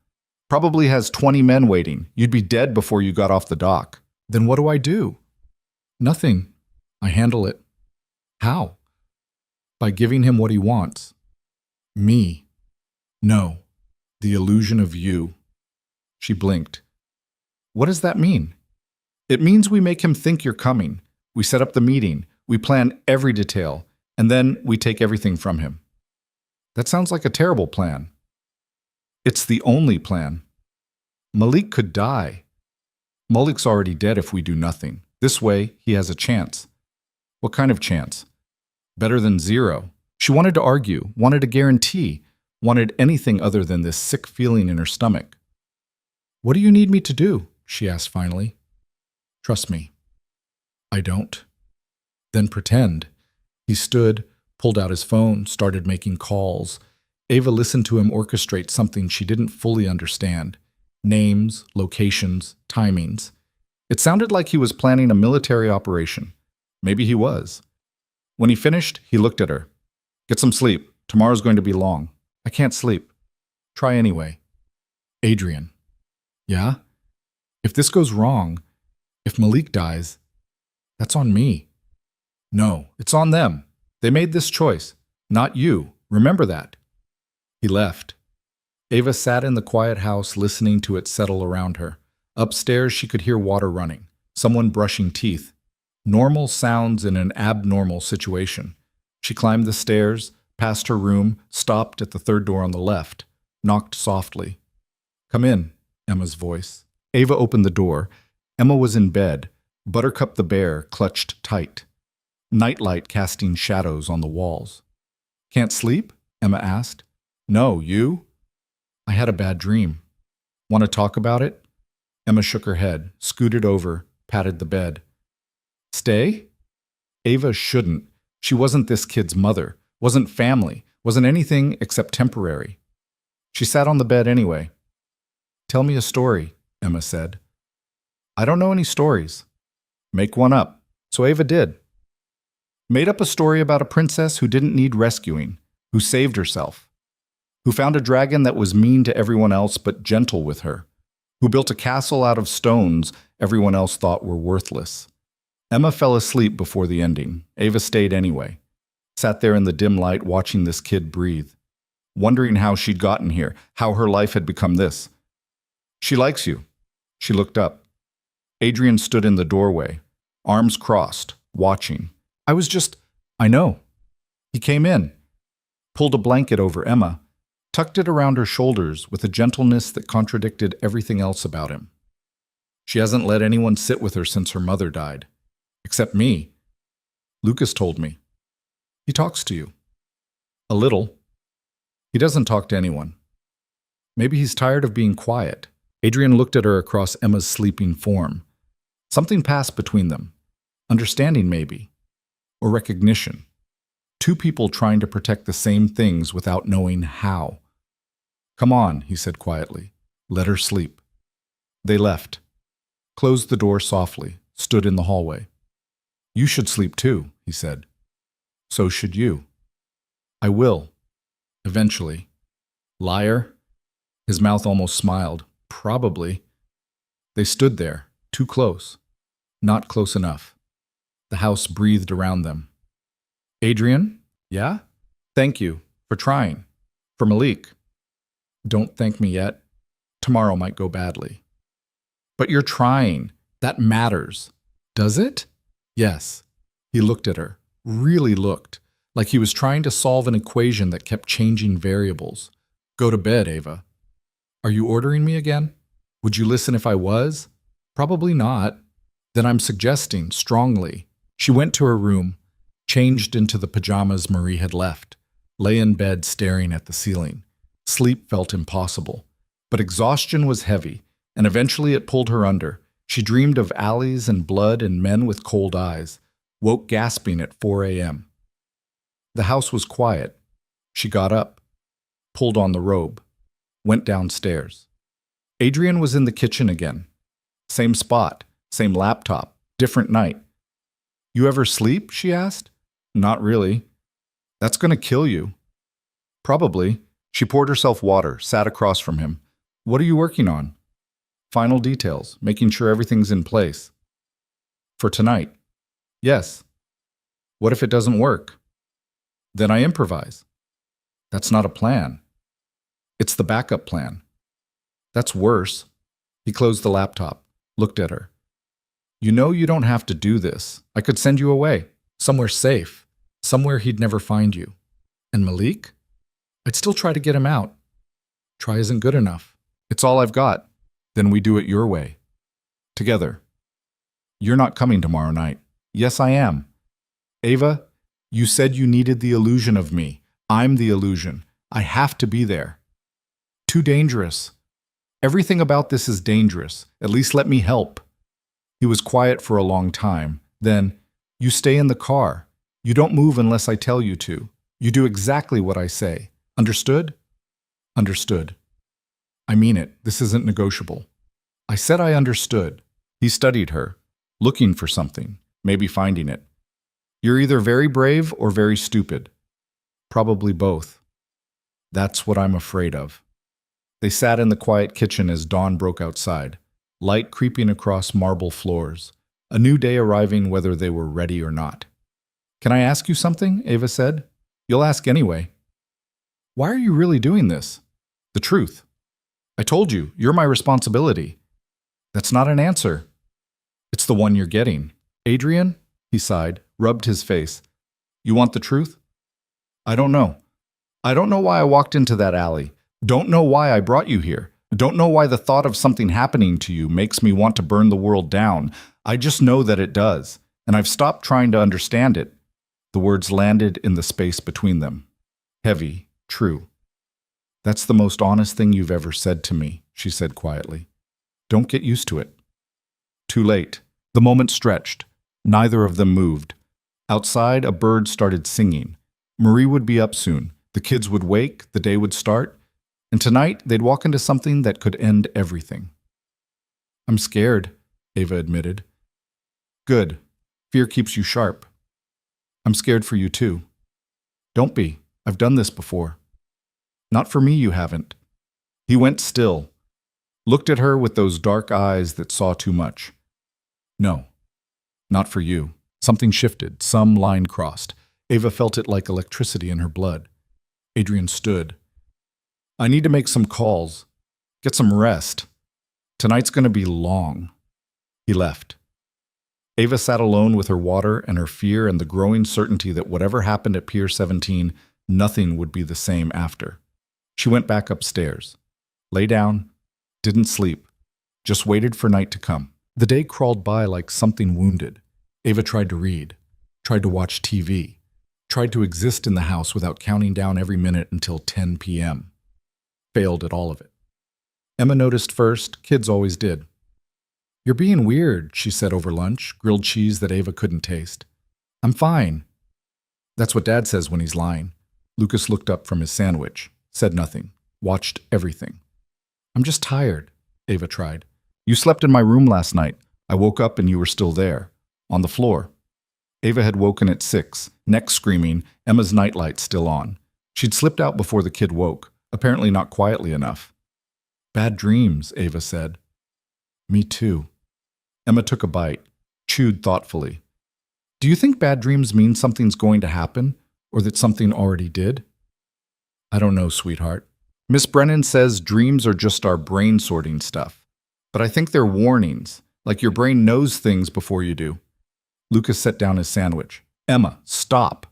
Probably has 20 men waiting. You'd be dead before you got off the dock. Then what do I do? Nothing. I handle it. How? By giving him what he wants. Me. No. The illusion of you. She blinked. What does that mean? It means we make him think you're coming. We set up the meeting. We plan every detail. And then we take everything from him. That sounds like a terrible plan. It's the only plan. Malik could die. Malik's already dead if we do nothing. This way, he has a chance. What kind of chance? Better than zero. She wanted to argue, wanted a guarantee, wanted anything other than this sick feeling in her stomach. What do you need me to do? She asked finally. Trust me. I don't. Then pretend. He stood, pulled out his phone, started making calls. Ava listened to him orchestrate something she didn't fully understand. Names, locations, timings. It sounded like he was planning a military operation. Maybe he was. When he finished, he looked at her. Get some sleep. Tomorrow's going to be long. I can't sleep. Try anyway. Adrian. Yeah? If this goes wrong, if Malik dies, that's on me. No, it's on them. They made this choice, not you. Remember that. He left. Ava sat in the quiet house listening to it settle around her. Upstairs, she could hear water running, someone brushing teeth. Normal sounds in an abnormal situation. She climbed the stairs, passed her room, stopped at the third door on the left, knocked softly. Come in, Emma's voice. Ava opened the door. Emma was in bed, Buttercup the bear clutched tight. Nightlight casting shadows on the walls. Can't sleep? Emma asked. No, you? I had a bad dream. Want to talk about it? Emma shook her head, scooted over, patted the bed. Stay? Ava shouldn't. She wasn't this kid's mother, wasn't family, wasn't anything except temporary. She sat on the bed anyway. Tell me a story, Emma said. I don't know any stories. Make one up. So Ava did. Made up a story about a princess who didn't need rescuing, who saved herself, who found a dragon that was mean to everyone else but gentle with her, who built a castle out of stones everyone else thought were worthless. Emma fell asleep before the ending. Ava stayed anyway. Sat there in the dim light watching this kid breathe, wondering how she'd gotten here, how her life had become this. She likes you. She looked up. Adrian stood in the doorway, arms crossed, watching. I know. He came in, pulled a blanket over Emma, tucked it around her shoulders with a gentleness that contradicted everything else about him. She hasn't let anyone sit with her since her mother died. Except me. Lucas told me. He talks to you. A little. He doesn't talk to anyone. Maybe he's tired of being quiet. Adrian looked at her across Emma's sleeping form. Something passed between them. Understanding, maybe. Or recognition. Two people trying to protect the same things without knowing how. Come on, he said quietly. Let her sleep. They left. Closed the door softly, stood in the hallway. You should sleep too, he said. So should you. I will. Eventually. Liar? His mouth almost smiled. Probably. They stood there, too close. Not close enough. The house breathed around them. Adrian? Yeah? Thank you. For trying. For Malik. Don't thank me yet. Tomorrow might go badly. But you're trying. That matters. Does it? Yes. He looked at her. Really looked. Like he was trying to solve an equation that kept changing variables. Go to bed, Ava. Are you ordering me again? Would you listen if I was? Probably not. Then I'm suggesting, strongly. She went to her room, changed into the pajamas Marie had left, lay in bed staring at the ceiling. Sleep felt impossible. But exhaustion was heavy, and eventually it pulled her under. She dreamed of alleys and blood and men with cold eyes, woke gasping at 4 a.m. The house was quiet. She got up, pulled on the robe, went downstairs. Adrian was in the kitchen again. Same spot, same laptop, different night. You ever sleep? She asked. Not really. That's going to kill you. Probably. She poured herself water, sat across from him. What are you working on? Final details, making sure everything's in place. For tonight. Yes. What if it doesn't work? Then I improvise. That's not a plan. It's the backup plan. That's worse. He closed the laptop, looked at her. You know you don't have to do this. I could send you away, somewhere safe, somewhere he'd never find you. And Malik? I'd still try to get him out. Try isn't good enough. It's all I've got. Then we do it your way. Together. You're not coming tomorrow night. Yes, I am. Ava, you said you needed the illusion of me. I'm the illusion. I have to be there. Too dangerous. Everything about this is dangerous. At least let me help. He was quiet for a long time. Then, you stay in the car. You don't move unless I tell you to. You do exactly what I say. Understood? Understood. I mean it. This isn't negotiable. I said I understood. He studied her, looking for something, maybe finding it. You're either very brave or very stupid. Probably both. That's what I'm afraid of. They sat in the quiet kitchen as dawn broke outside, light creeping across marble floors, a new day arriving whether they were ready or not. Can I ask you something? Ava said. You'll ask anyway. Why are you really doing this? The truth. I told you, you're my responsibility. That's not an answer. It's the one you're getting. Adrian, he sighed, rubbed his face. You want the truth? I don't know. I don't know why I walked into that alley. Don't know why I brought you here. Don't know why the thought of something happening to you makes me want to burn the world down. I just know that it does, and I've stopped trying to understand it. The words landed in the space between them. Heavy, true. That's the most honest thing you've ever said to me, she said quietly. Don't get used to it. Too late. The moment stretched. Neither of them moved. Outside, a bird started singing. Marie would be up soon. The kids would wake, the day would start, and tonight they'd walk into something that could end everything. I'm scared, Ava admitted. Good. Fear keeps you sharp. I'm scared for you too. Don't be. I've done this before. Not for me, you haven't. He went still, looked at her with those dark eyes that saw too much. No, not for you. Something shifted, some line crossed. Ava felt it like electricity in her blood. Adrian stood. I need to make some calls. Get some rest. Tonight's going to be long. He left. Ava sat alone with her water and her fear and the growing certainty that whatever happened at Pier 17, nothing would be the same after. She went back upstairs, lay down, didn't sleep, just waited for night to come. The day crawled by like something wounded. Ava tried to read, tried to watch TV, tried to exist in the house without counting down every minute until 10 p.m. Failed at all of it. Emma noticed first, kids always did. You're being weird, she said over lunch, grilled cheese that Ava couldn't taste. I'm fine. That's what Dad says when he's lying. Lucas looked up from his sandwich, said nothing, watched everything. I'm just tired, Ava tried. You slept in my room last night. I woke up and you were still there, on the floor. Ava had woken at 6, neck screaming, Emma's nightlight still on. She'd slipped out before the kid woke, apparently not quietly enough. Bad dreams, Ava said. Me too. Emma took a bite, chewed thoughtfully. Do you think bad dreams mean something's going to happen, or that something already did? I don't know, sweetheart. Miss Brennan says dreams are just our brain sorting stuff. But I think they're warnings, like your brain knows things before you do. Lucas set down his sandwich. Emma, stop.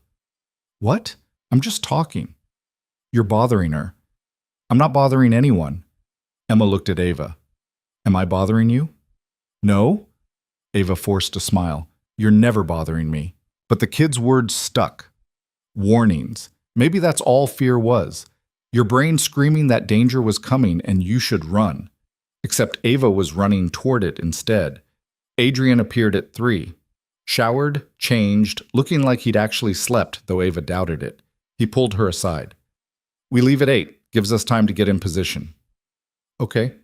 What? I'm just talking. You're bothering her. I'm not bothering anyone. Emma looked at Ava. Am I bothering you? No? Ava forced a smile. You're never bothering me. But the kid's words stuck. Warnings. Maybe that's all fear was. Your brain screaming that danger was coming and you should run. Except Ava was running toward it instead. Adrian appeared at 3. Showered, changed, looking like he'd actually slept, though Ava doubted it. He pulled her aside. We leave at 8. Gives us time to get in position. Okay.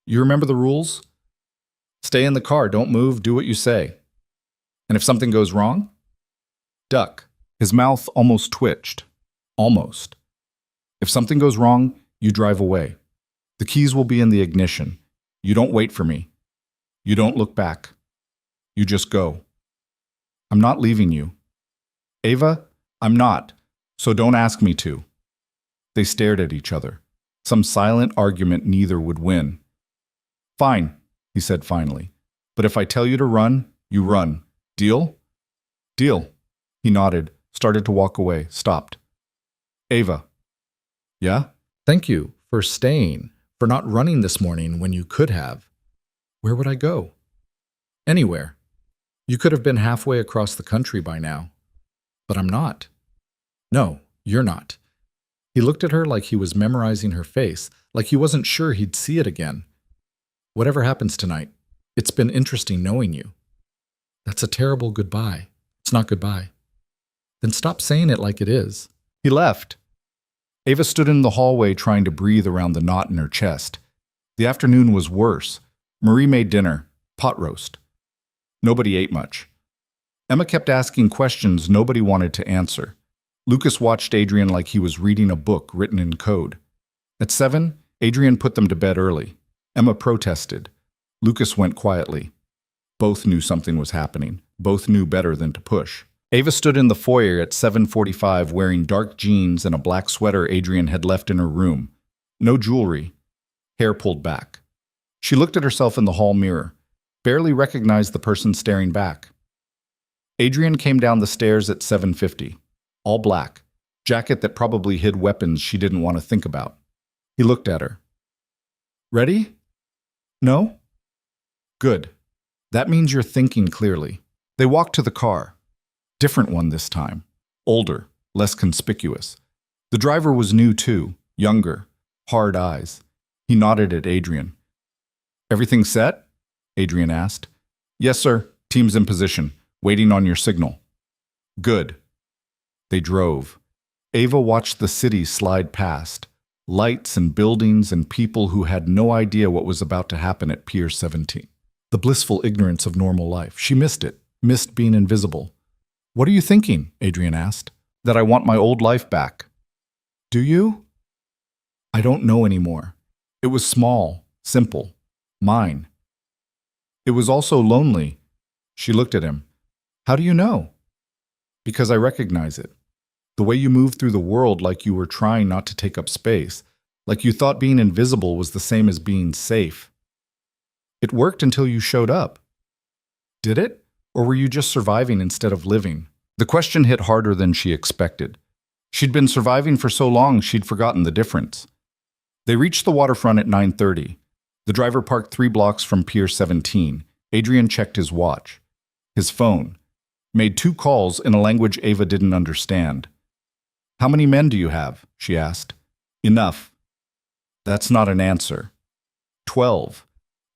You remember the rules? Stay in the car, don't move, do what you say. And if something goes wrong? Duck. His mouth almost twitched. Almost. If something goes wrong, you drive away. The keys will be in the ignition. You don't wait for me. You don't look back. You just go. I'm not leaving you. Ava, I'm not, so don't ask me to. They stared at each other. Some silent argument neither would win. Fine, he said finally. But if I tell you to run, you run. Deal? Deal. He nodded, started to walk away, stopped. Ava. Yeah? Thank you for staying, for not running this morning when you could have. Where would I go? Anywhere. You could have been halfway across the country by now. But I'm not. No, you're not. He looked at her like he was memorizing her face, like he wasn't sure he'd see it again. Whatever happens tonight, it's been interesting knowing you. That's a terrible goodbye. It's not goodbye. Then stop saying it like it is. He left. Ava stood in the hallway trying to breathe around the knot in her chest. The afternoon was worse. Marie made dinner. Pot roast. Nobody ate much. Emma kept asking questions nobody wanted to answer. Lucas watched Adrian like he was reading a book written in code. At 7, Adrian put them to bed early. Emma protested. Lucas went quietly. Both knew something was happening. Both knew better than to push. Ava stood in the foyer at 7:45 wearing dark jeans and a black sweater Adrian had left in her room. No jewelry. Hair pulled back. She looked at herself in the hall mirror. Barely recognized the person staring back. Adrian came down the stairs at 7:50. All black. Jacket that probably hid weapons she didn't want to think about. He looked at her. Ready? No? Good. That means you're thinking clearly. They walked to the car. Different one this time. Older, less conspicuous. The driver was new too, younger, hard eyes. He nodded at Adrian. Everything set? Adrian asked. Yes, sir. Team's in position, waiting on your signal. Good. They drove. Ava watched the city slide past. Lights and buildings and people who had no idea what was about to happen at Pier 17. The blissful ignorance of normal life. She missed it, missed being invisible. What are you thinking? Adrian asked. That I want my old life back. Do you? I don't know anymore. It was small, simple, mine. It was also lonely. She looked at him. How do you know? Because I recognize it. The way you moved through the world like you were trying not to take up space, like you thought being invisible was the same as being safe. It worked until you showed up. Did it? Or were you just surviving instead of living? The question hit harder than she expected. She'd been surviving for so long she'd forgotten the difference. They reached the waterfront at 9:30. The driver parked 3 blocks from Pier 17. Adrian checked his watch. His phone. Made 2 calls in a language Ava didn't understand. How many men do you have? She asked. Enough. That's not an answer. 12,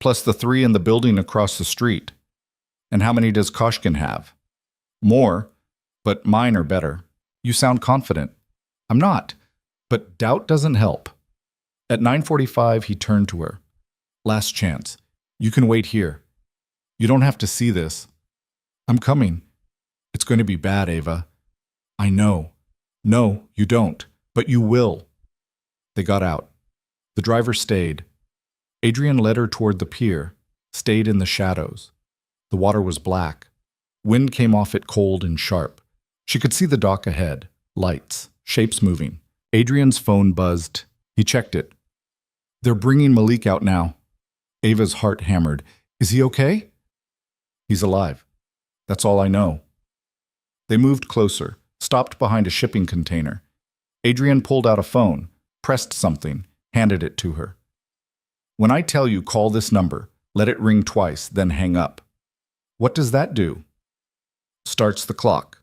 plus the 3 in the building across the street. And how many does Koshkin have? More, but mine are better. You sound confident. I'm not, but doubt doesn't help. At 9:45, he turned to her. Last chance. You can wait here. You don't have to see this. I'm coming. It's going to be bad, Ava. I know. No, you don't, but you will. They got out. The driver stayed. Adrian led her toward the pier, stayed in the shadows. The water was black. Wind came off it cold and sharp. She could see the dock ahead, lights, shapes moving. Adrian's phone buzzed. He checked it. They're bringing Malik out now. Ava's heart hammered. Is he okay? He's alive. That's all I know. They moved closer, stopped behind a shipping container. Adrian pulled out a phone, pressed something, handed it to her. When I tell you call this number, let it ring twice, then hang up. What does that do? Starts the clock.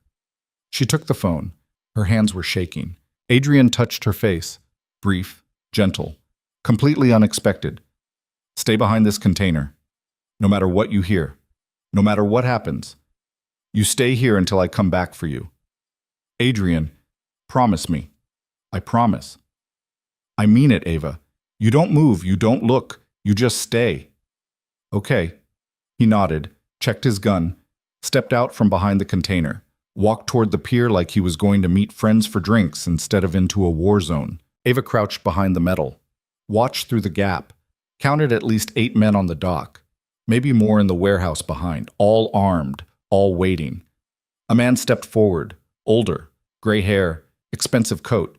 She took the phone. Her hands were shaking. Adrian touched her face. Brief, gentle, completely unexpected. Stay behind this container. No matter what you hear. No matter what happens. You stay here until I come back for you. Adrian, promise me. I promise. I mean it, Ava. You don't move, you don't look, you just stay. Okay. He nodded, checked his gun, stepped out from behind the container, walked toward the pier like he was going to meet friends for drinks instead of into a war zone. Ava crouched behind the metal, watched through the gap, counted at least 8 men on the dock, maybe more in the warehouse behind, all armed, all waiting. A man stepped forward, older, gray hair, expensive coat.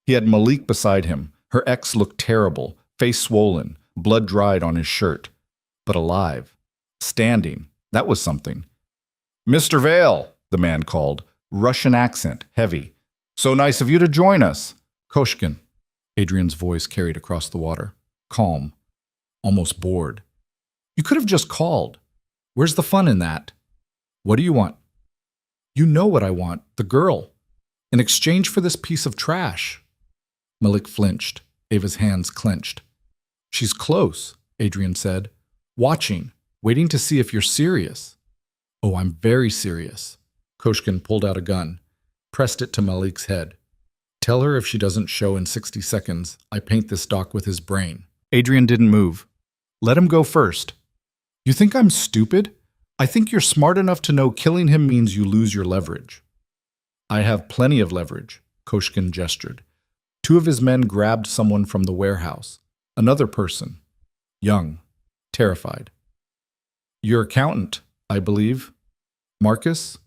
He had Malik beside him. Her ex looked terrible, face swollen, blood dried on his shirt. But alive. Standing. That was something. Mr. Vale, the man called, Russian accent, heavy. So nice of you to join us. Koshkin. Adrian's voice carried across the water. Calm. Almost bored. You could have just called. Where's the fun in that? What do you want? You know what I want, the girl. In exchange for this piece of trash. Malik flinched. Ava's hands clenched. She's close, Adrian said. Watching, waiting to see if you're serious. Oh, I'm very serious. Koshkin pulled out a gun, pressed it to Malik's head. Tell her if she doesn't show in 60 seconds, I paint this dock with his brain. Adrian didn't move. Let him go first. You think I'm stupid? I think you're smart enough to know killing him means you lose your leverage. I have plenty of leverage, Koshkin gestured. Two of his men grabbed someone from the warehouse. Another person. Young. Terrified. Your accountant, I believe. Marcus?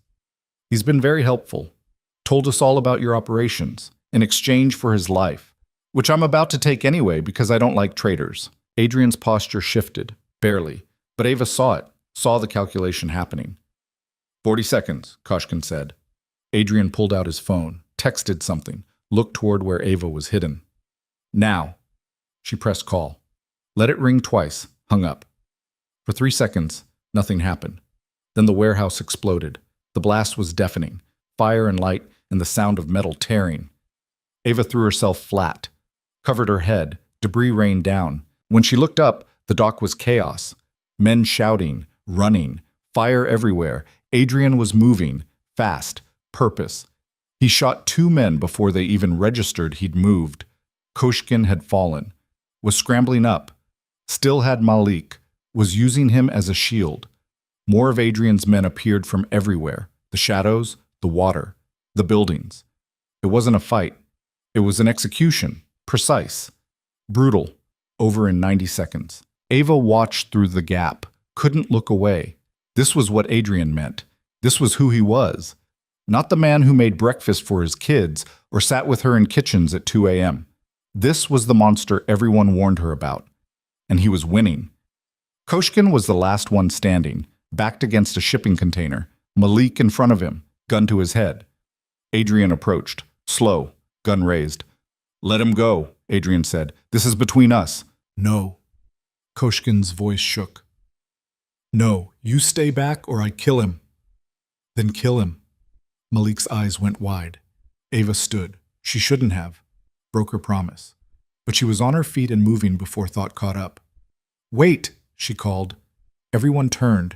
He's been very helpful. Told us all about your operations, in exchange for his life, which I'm about to take anyway because I don't like traitors. Adrian's posture shifted, barely, but Ava saw it, saw the calculation happening. 40 seconds, Koshkin said. Adrian pulled out his phone, texted something, looked toward where Ava was hidden. Now. She pressed call. Let it ring twice, hung up. For 3 seconds, nothing happened. Then the warehouse exploded. The blast was deafening, fire and light and the sound of metal tearing. Ava threw herself flat, covered her head, debris rained down. When she looked up, the dock was chaos. Men shouting, running, fire everywhere. Adrian was moving, fast, purpose. He shot 2 men before they even registered he'd moved. Koshkin had fallen, was scrambling up, still had Malik, was using him as a shield. More of Adrian's men appeared from everywhere, the shadows, the water, the buildings. It wasn't a fight. It was an execution, precise, brutal, over in 90 seconds. Ava watched through the gap, couldn't look away. This was what Adrian meant. This was who he was. Not the man who made breakfast for his kids or sat with her in kitchens at 2 a.m. This was the monster everyone warned her about. And he was winning. Koshkin was the last one standing, backed against a shipping container, Malik in front of him, gun to his head. Adrian approached, slow, gun raised. Let him go, Adrian said. This is between us. No. Koshkin's voice shook. No, you stay back or I kill him. Then kill him. Malik's eyes went wide. Ava stood. She shouldn't have. Broke her promise. But she was on her feet and moving before thought caught up. Wait, she called. Everyone turned.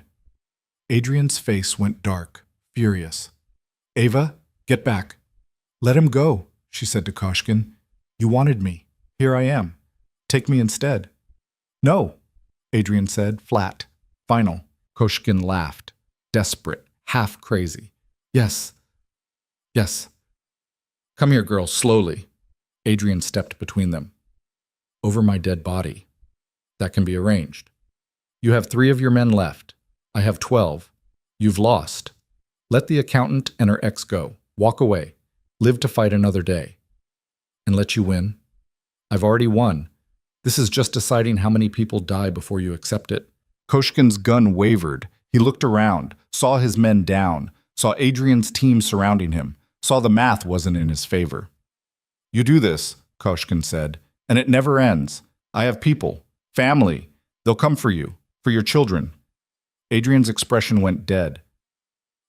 Adrian's face went dark, furious. Ava, get back. Let him go, she said to Koshkin. You wanted me. Here I am. Take me instead. No, Adrian said, flat, final. Koshkin laughed, desperate, half crazy. Yes. Yes. Come here, girl, slowly. Adrian stepped between them. Over my dead body. That can be arranged. You have 3 of your men left. I have 12. You've lost. Let the accountant and her ex go. Walk away. Live to fight another day. And let you win. I've already won. This is just deciding how many people die before you accept it. Koshkin's gun wavered. He looked around, saw his men down, saw Adrian's team surrounding him, saw the math wasn't in his favor. You do this, Koshkin said, and it never ends. I have people, family. They'll come for you, for your children. Adrian's expression went dead.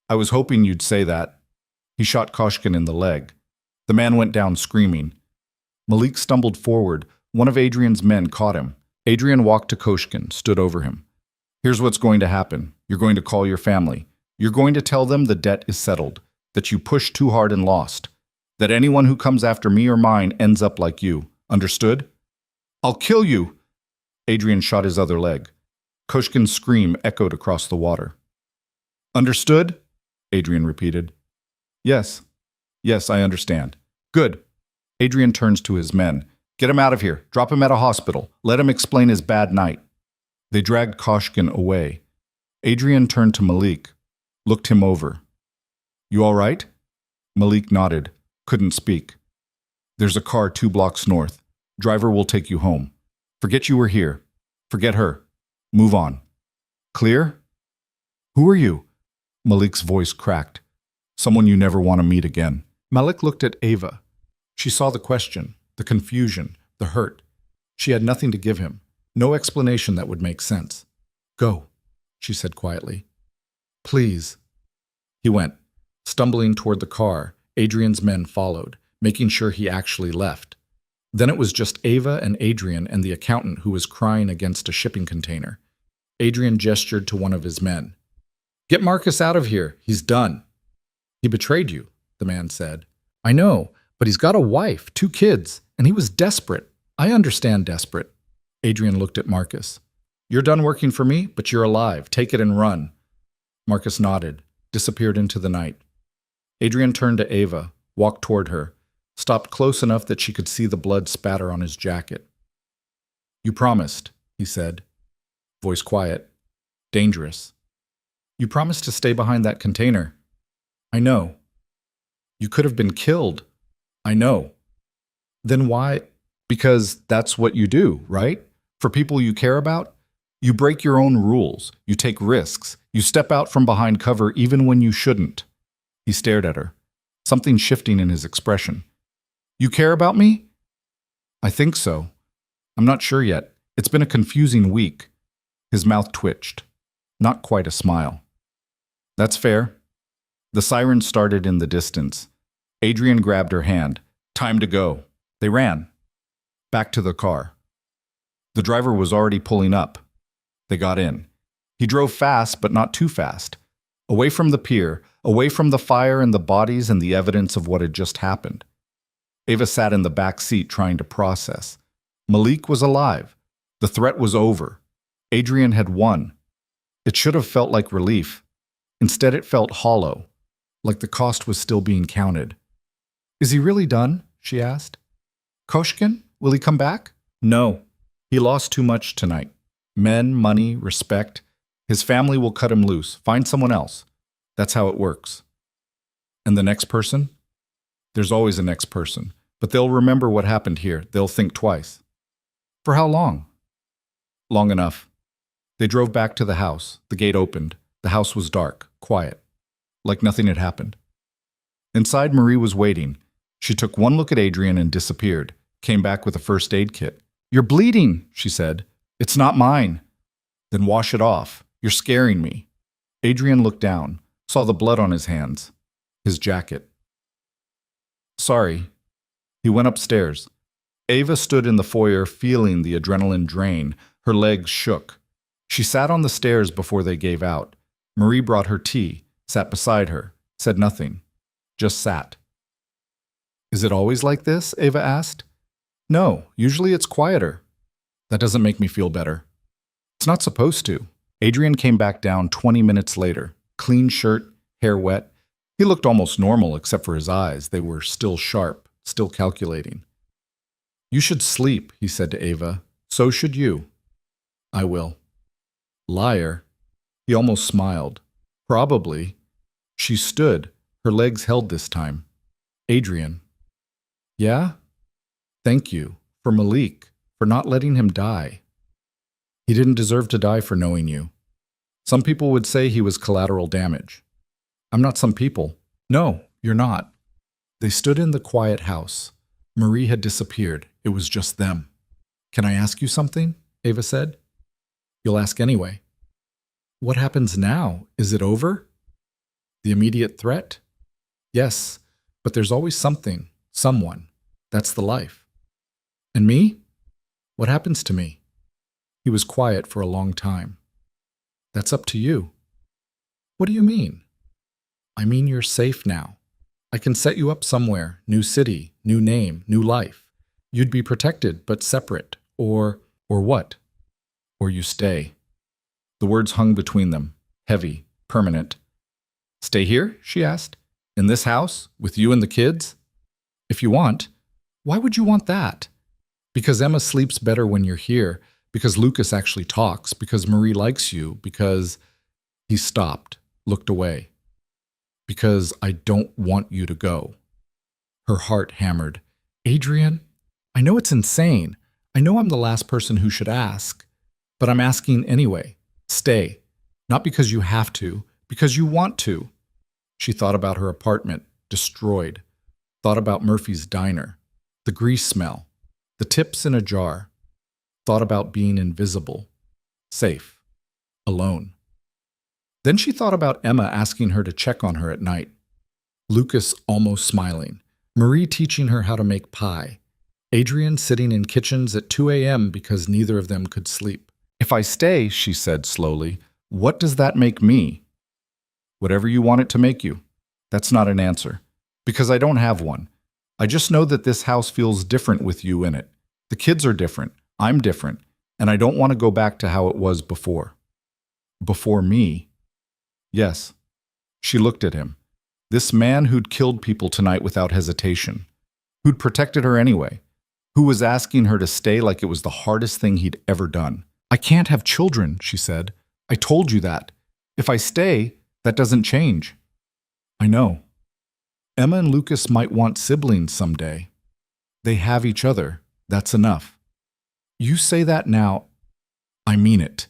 I was hoping you'd say that. He shot Koshkin in the leg. The man went down screaming. Malik stumbled forward. One of Adrian's men caught him. Adrian walked to Koshkin, stood over him. Here's what's going to happen. You're going to call your family. You're going to tell them the debt is settled, that you pushed too hard and lost, that anyone who comes after me or mine ends up like you. Understood? I'll kill you! Adrian shot his other leg. Koshkin's scream echoed across the water. Understood? Adrian repeated. Yes. Yes, I understand. Good. Adrian turns to his men. Get him out of here. Drop him at a hospital. Let him explain his bad night. They dragged Koshkin away. Adrian turned to Malik, looked him over. You all right? Malik nodded, couldn't speak. There's a car 2 blocks north. Driver will take you home. Forget you were here. Forget her. Move on. Clear? Who are you? Malik's voice cracked. Someone you never want to meet again. Malik looked at Ava. She saw the question, the confusion, the hurt. She had nothing to give him, no explanation that would make sense. Go, she said quietly. Please. He went, stumbling toward the car. Adrian's men followed, making sure he actually left. Then it was just Ava and Adrian and the accountant who was crying against a shipping container. Adrian gestured to one of his men. Get Marcus out of here. He's done. He betrayed you, the man said. I know, but he's got a wife, 2 kids, and he was desperate. I understand desperate. Adrian looked at Marcus. You're done working for me, but you're alive. Take it and run. Marcus nodded, disappeared into the night. Adrian turned to Ava, walked toward her, stopped close enough that she could see the blood spatter on his jacket. You promised, he said, voice quiet, dangerous. You promised to stay behind that container. I know. You could have been killed. I know. Then why? Because that's what you do, right? For people you care about? You break your own rules. You take risks. You step out from behind cover even when you shouldn't. He stared at her, something shifting in his expression. You care about me? I think so. I'm not sure yet. It's been a confusing week. His mouth twitched. Not quite a smile. That's fair. The siren started in the distance. Adrian grabbed her hand. Time to go. They ran. Back to the car. The driver was already pulling up. They got in. He drove fast, but not too fast. Away from the pier, away from the fire and the bodies and the evidence of what had just happened. Ava sat in the back seat trying to process. Malik was alive. The threat was over. Adrian had won. It should have felt like relief. Instead, it felt hollow, like the cost was still being counted. Is he really done? She asked. Koshkin? Will he come back? No. He lost too much tonight. Men, money, respect. His family will cut him loose. Find someone else. That's how it works. And the next person? There's always a next person. But they'll remember what happened here. They'll think twice. For how long? Long enough. They drove back to the house. The gate opened. The house was dark, quiet, like nothing had happened. Inside, Marie was waiting. She took one look at Adrian and disappeared, came back with a first aid kit. You're bleeding, she said. It's not mine. Then wash it off. You're scaring me. Adrian looked down, saw the blood on his hands, his jacket. Sorry. He went upstairs. Ava stood in the foyer feeling the adrenaline drain. Her legs shook. She sat on the stairs before they gave out. Marie brought her tea, sat beside her, said nothing, just sat. Is it always like this? Ava asked. No, usually it's quieter. That doesn't make me feel better. It's not supposed to. Adrian came back down 20 minutes later, clean shirt, hair wet. He looked almost normal except for his eyes. They were still sharp, still calculating. You should sleep, he said to Ava. So should you. I will. Liar. He almost smiled. Probably. She stood, her legs held this time. Adrian. Yeah? Thank you. For Malik. For not letting him die. He didn't deserve to die for knowing you. Some people would say he was collateral damage. I'm not some people. No, you're not. They stood in the quiet house. Marie had disappeared. It was just them. Can I ask you something? Ava said. You'll ask anyway. What happens now? Is it over? The immediate threat? Yes, but there's always something, someone. That's the life. And me? What happens to me? He was quiet for a long time. That's up to you. What do you mean? I mean you're safe now. I can set you up somewhere, new city, new name, new life. You'd be protected, but separate. Or what? Or you stay. The words hung between them, heavy, permanent. Stay here? She asked. In this house? With you and the kids? If you want. Why would you want that? Because Emma sleeps better when you're here, because Lucas actually talks, because Marie likes you, because... He stopped, looked away. Because I don't want you to go. Her heart hammered. Adrian, I know it's insane. I know I'm the last person who should ask. But I'm asking anyway. Stay. Not because you have to, because you want to. She thought about her apartment, destroyed. Thought about Murphy's diner. The grease smell. The tips in a jar. Thought about being invisible. Safe. Alone. Then she thought about Emma asking her to check on her at night. Lucas almost smiling. Marie teaching her how to make pie. Adrian sitting in kitchens at 2 a.m. because neither of them could sleep. If I stay, she said slowly, what does that make me? Whatever you want it to make you. That's not an answer. Because I don't have one. I just know that this house feels different with you in it. The kids are different. I'm different. And I don't want to go back to how it was before. Before me? Yes. She looked at him. This man who'd killed people tonight without hesitation, who'd protected her anyway, who was asking her to stay like it was the hardest thing he'd ever done. I can't have children, she said. I told you that. If I stay, that doesn't change. I know. Emma and Lucas might want siblings someday. They have each other. That's enough. You say that now. I mean it.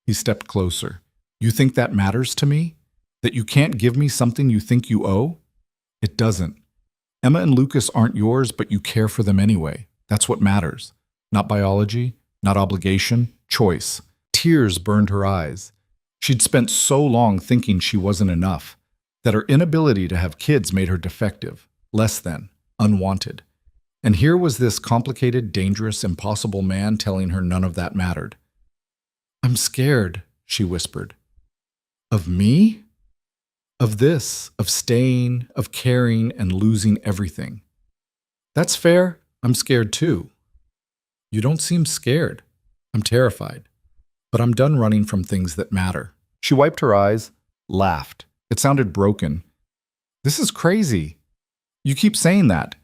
He stepped closer. You think that matters to me? That you can't give me something you think you owe? It doesn't. Emma and Lucas aren't yours, but you care for them anyway. That's what matters. Not biology, not obligation, choice. Tears burned her eyes. She'd spent so long thinking she wasn't enough, that her inability to have kids made her defective, less than, unwanted. And here was this complicated, dangerous, impossible man telling her none of that mattered. I'm scared, she whispered. Of me? Of this, of staying, of caring, and losing everything. That's fair. I'm scared too. You don't seem scared. I'm terrified. But I'm done running from things that matter. She wiped her eyes, laughed. It sounded broken. This is crazy. You keep saying that,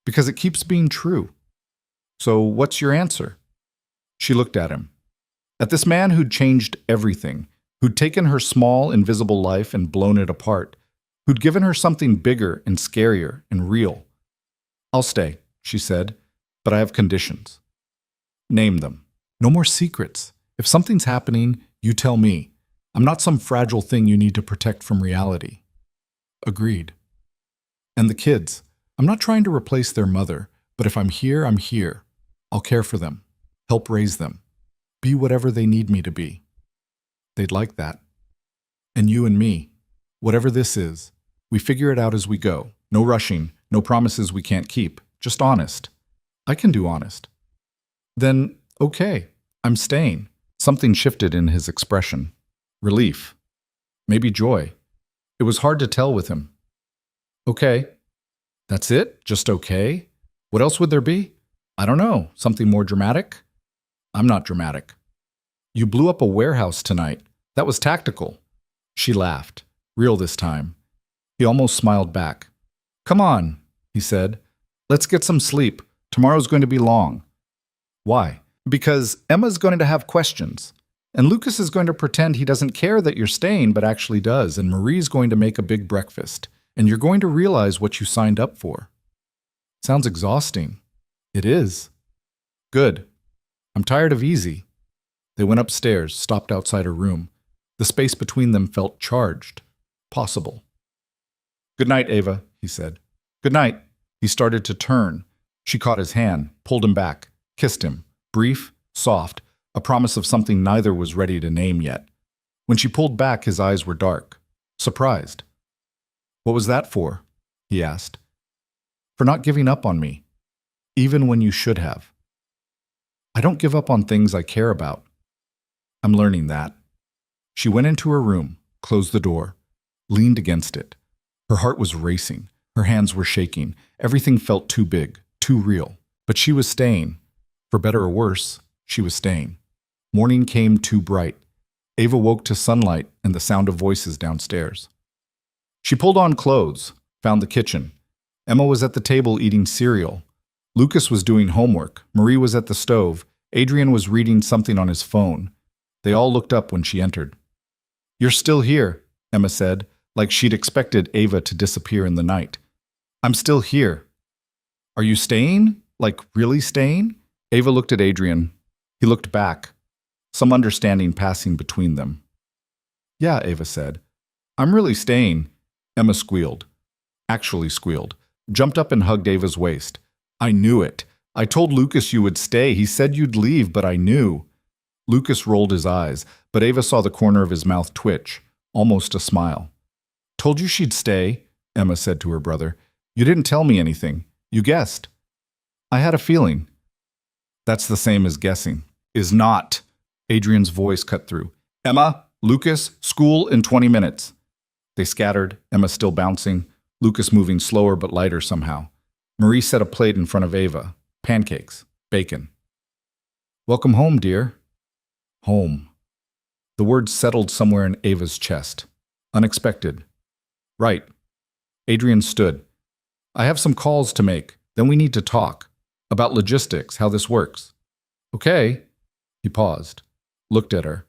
because it keeps being true. So what's your answer? She looked at him. At this man who'd changed everything, who'd taken her small, invisible life and blown it apart, who'd given her something bigger and scarier and real. I'll stay, she said, but I have conditions. Name them. No more secrets. If something's happening, you tell me. I'm not some fragile thing you need to protect from reality. Agreed. And the kids. I'm not trying to replace their mother, but if I'm here, I'm here. I'll care for them, help raise them, be whatever they need me to be. They'd like that. And you and me, whatever this is, we figure it out as we go. No rushing, no promises we can't keep, just honest. I can do honest. Then, okay, I'm staying. Something shifted in his expression. Relief. Maybe joy. It was hard to tell with him. Okay. That's it? Just okay? What else would there be? I don't know. Something more dramatic? I'm not dramatic. You blew up a warehouse tonight. That was tactical. She laughed. Real this time. He almost smiled back. Come on, he said. Let's get some sleep. Tomorrow's going to be long. Why? Because Emma's going to have questions. And Lucas is going to pretend he doesn't care that you're staying, but actually does. And Marie's going to make a big breakfast. And you're going to realize what you signed up for. Sounds exhausting. It is. Good. I'm tired of easy. They went upstairs, stopped outside her room. The space between them felt charged. Possible. Good night, Ava, he said. Good night. He started to turn. She caught his hand, pulled him back, kissed him. Brief, soft, a promise of something neither was ready to name yet. When she pulled back, his eyes were dark. Surprised. What was that for? He asked. For not giving up on me, even when you should have. I don't give up on things I care about. I'm learning that. She went into her room, closed the door, leaned against it. Her heart was racing. Her hands were shaking. Everything felt too big, too real. But she was staying. For better or worse, she was staying. Morning came too bright. Ava woke to sunlight and the sound of voices downstairs. She pulled on clothes, found the kitchen. Emma was at the table eating cereal. Lucas was doing homework. Marie was at the stove. Adrian was reading something on his phone. They all looked up when she entered. You're still here, Emma said, like she'd expected Ava to disappear in the night. I'm still here. Are you staying? Like really staying? Ava looked at Adrian. He looked back, some understanding passing between them. Yeah, Ava said. I'm really staying. Emma squealed. Actually squealed. Jumped up and hugged Ava's waist. I knew it. I told Lucas you would stay. He said you'd leave, but I knew. Lucas rolled his eyes, but Ava saw the corner of his mouth twitch, almost a smile. Told you she'd stay, Emma said to her brother. You didn't tell me anything. You guessed. I had a feeling. That's the same as guessing. Is not. Adrian's voice cut through. Emma, Lucas, school in 20 minutes. They scattered, Emma still bouncing, Lucas moving slower but lighter somehow. Marie set a plate in front of Ava. Pancakes. Bacon. Welcome home, dear. Home. The word settled somewhere in Ava's chest. Unexpected. Right. Adrian stood. I have some calls to make. Then we need to talk. About logistics, how this works. Okay. He paused. Looked at her.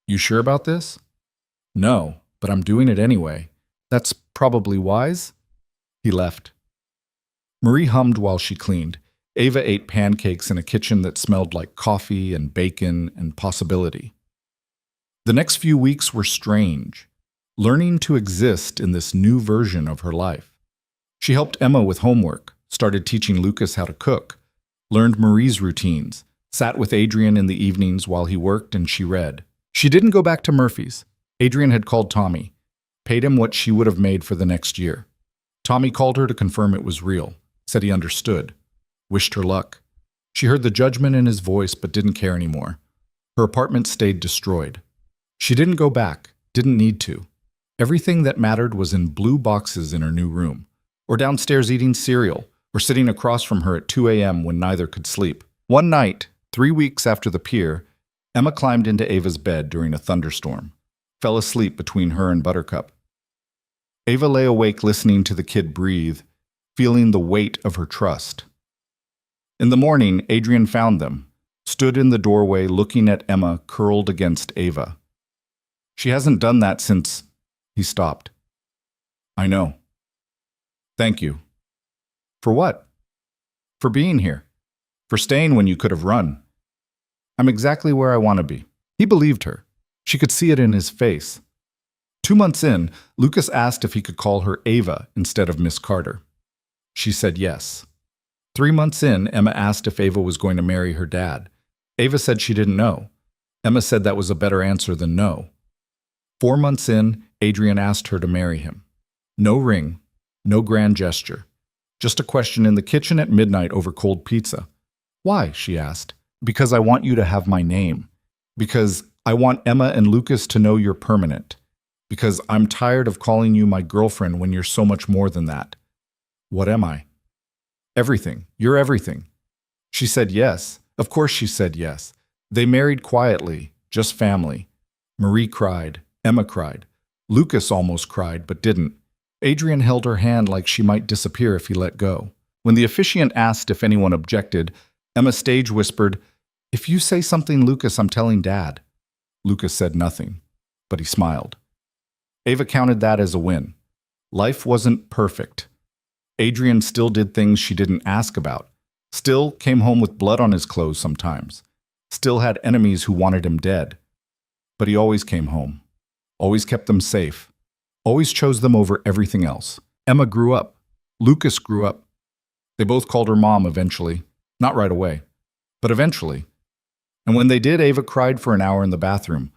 You sure about this? No, but I'm doing it anyway. That's probably wise. He left. Marie hummed while she cleaned. Ava ate pancakes in a kitchen that smelled like coffee and bacon and possibility. The next few weeks were strange, learning to exist in this new version of her life. She helped Emma with homework, started teaching Lucas how to cook, learned Marie's routines, sat with Adrian in the evenings while he worked and she read. She didn't go back to Murphy's. Adrian had called Tommy, paid him what she would have made for the next year. Tommy called her to confirm it was real, said he understood, wished her luck. She heard the judgment in his voice but didn't care anymore. Her apartment stayed destroyed. She didn't go back, didn't need to. Everything that mattered was in blue boxes in her new room, or downstairs eating cereal, or sitting across from her at 2 a.m. when neither could sleep. One night, 3 weeks after the pier, Emma climbed into Ava's bed during a thunderstorm, fell asleep between her and Buttercup. Ava lay awake listening to the kid breathe, feeling the weight of her trust. In the morning, Adrian found them, stood in the doorway looking at Emma curled against Ava. She hasn't done that since... He stopped. I know. Thank you. For what? For being here. For staying when you could have run. I'm exactly where I want to be. He believed her. She could see it in his face. 2 months in, Lucas asked if he could call her Ava instead of Miss Carter. She said yes. 3 months in, Emma asked if Ava was going to marry her dad. Ava said she didn't know. Emma said that was a better answer than no. 4 months in, Adrian asked her to marry him. No ring, no grand gesture. Just a question in the kitchen at midnight over cold pizza. Why? She asked. Because I want you to have my name. Because I want Emma and Lucas to know you're permanent. Because I'm tired of calling you my girlfriend when you're so much more than that. What am I? Everything. You're everything. She said yes. Of course she said yes. They married quietly, just family. Marie cried. Emma cried. Lucas almost cried, but didn't. Adrian held her hand like she might disappear if he let go. When the officiant asked if anyone objected, Emma stage whispered, If you say something, Lucas, I'm telling Dad. Lucas said nothing, but he smiled. Ava counted that as a win. Life wasn't perfect. Adrian still did things she didn't ask about. Still came home with blood on his clothes sometimes. Still had enemies who wanted him dead. But he always came home. Always kept them safe. Always chose them over everything else. Emma grew up. Lucas grew up. They both called her mom eventually. Not right away, but eventually. And when they did, Ava cried for an hour in the bathroom,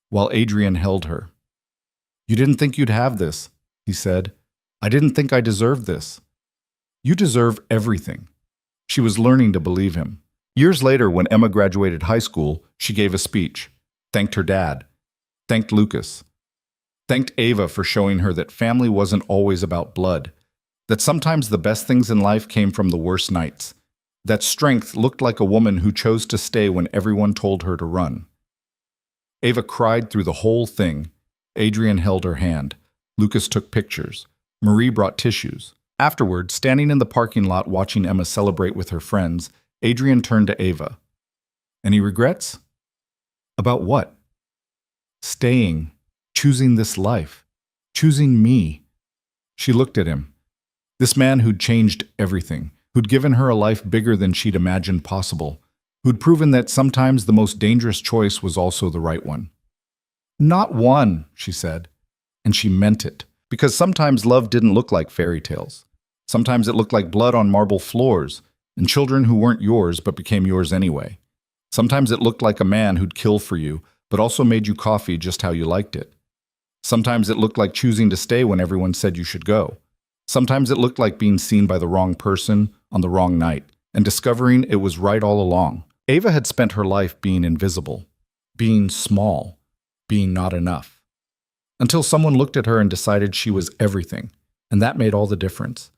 while Adrian held her. You didn't think you'd have this, he said. I didn't think I deserved this. You deserve everything. She was learning to believe him. Years later, when Emma graduated high school, she gave a speech. Thanked her dad. Thanked Lucas. Thanked Ava for showing her that family wasn't always about blood. That sometimes the best things in life came from the worst nights. That strength looked like a woman who chose to stay when everyone told her to run. Ava cried through the whole thing. Adrian held her hand. Lucas took pictures. Marie brought tissues. Afterward, standing in the parking lot watching Emma celebrate with her friends, Adrian turned to Ava. Any regrets? About what? Staying. Choosing this life. Choosing me. She looked at him. This man who'd changed everything, who'd given her a life bigger than she'd imagined possible, who'd proven that sometimes the most dangerous choice was also the right one. Not one, she said, and she meant it, because sometimes love didn't look like fairy tales. Sometimes it looked like blood on marble floors, and children who weren't yours but became yours anyway. Sometimes it looked like a man who'd kill for you, but also made you coffee just how you liked it. Sometimes it looked like choosing to stay when everyone said you should go. Sometimes it looked like being seen by the wrong person on the wrong night, and discovering it was right all along. Ava had spent her life being invisible, being small, being not enough. Until someone looked at her and decided she was everything, and that made all the difference.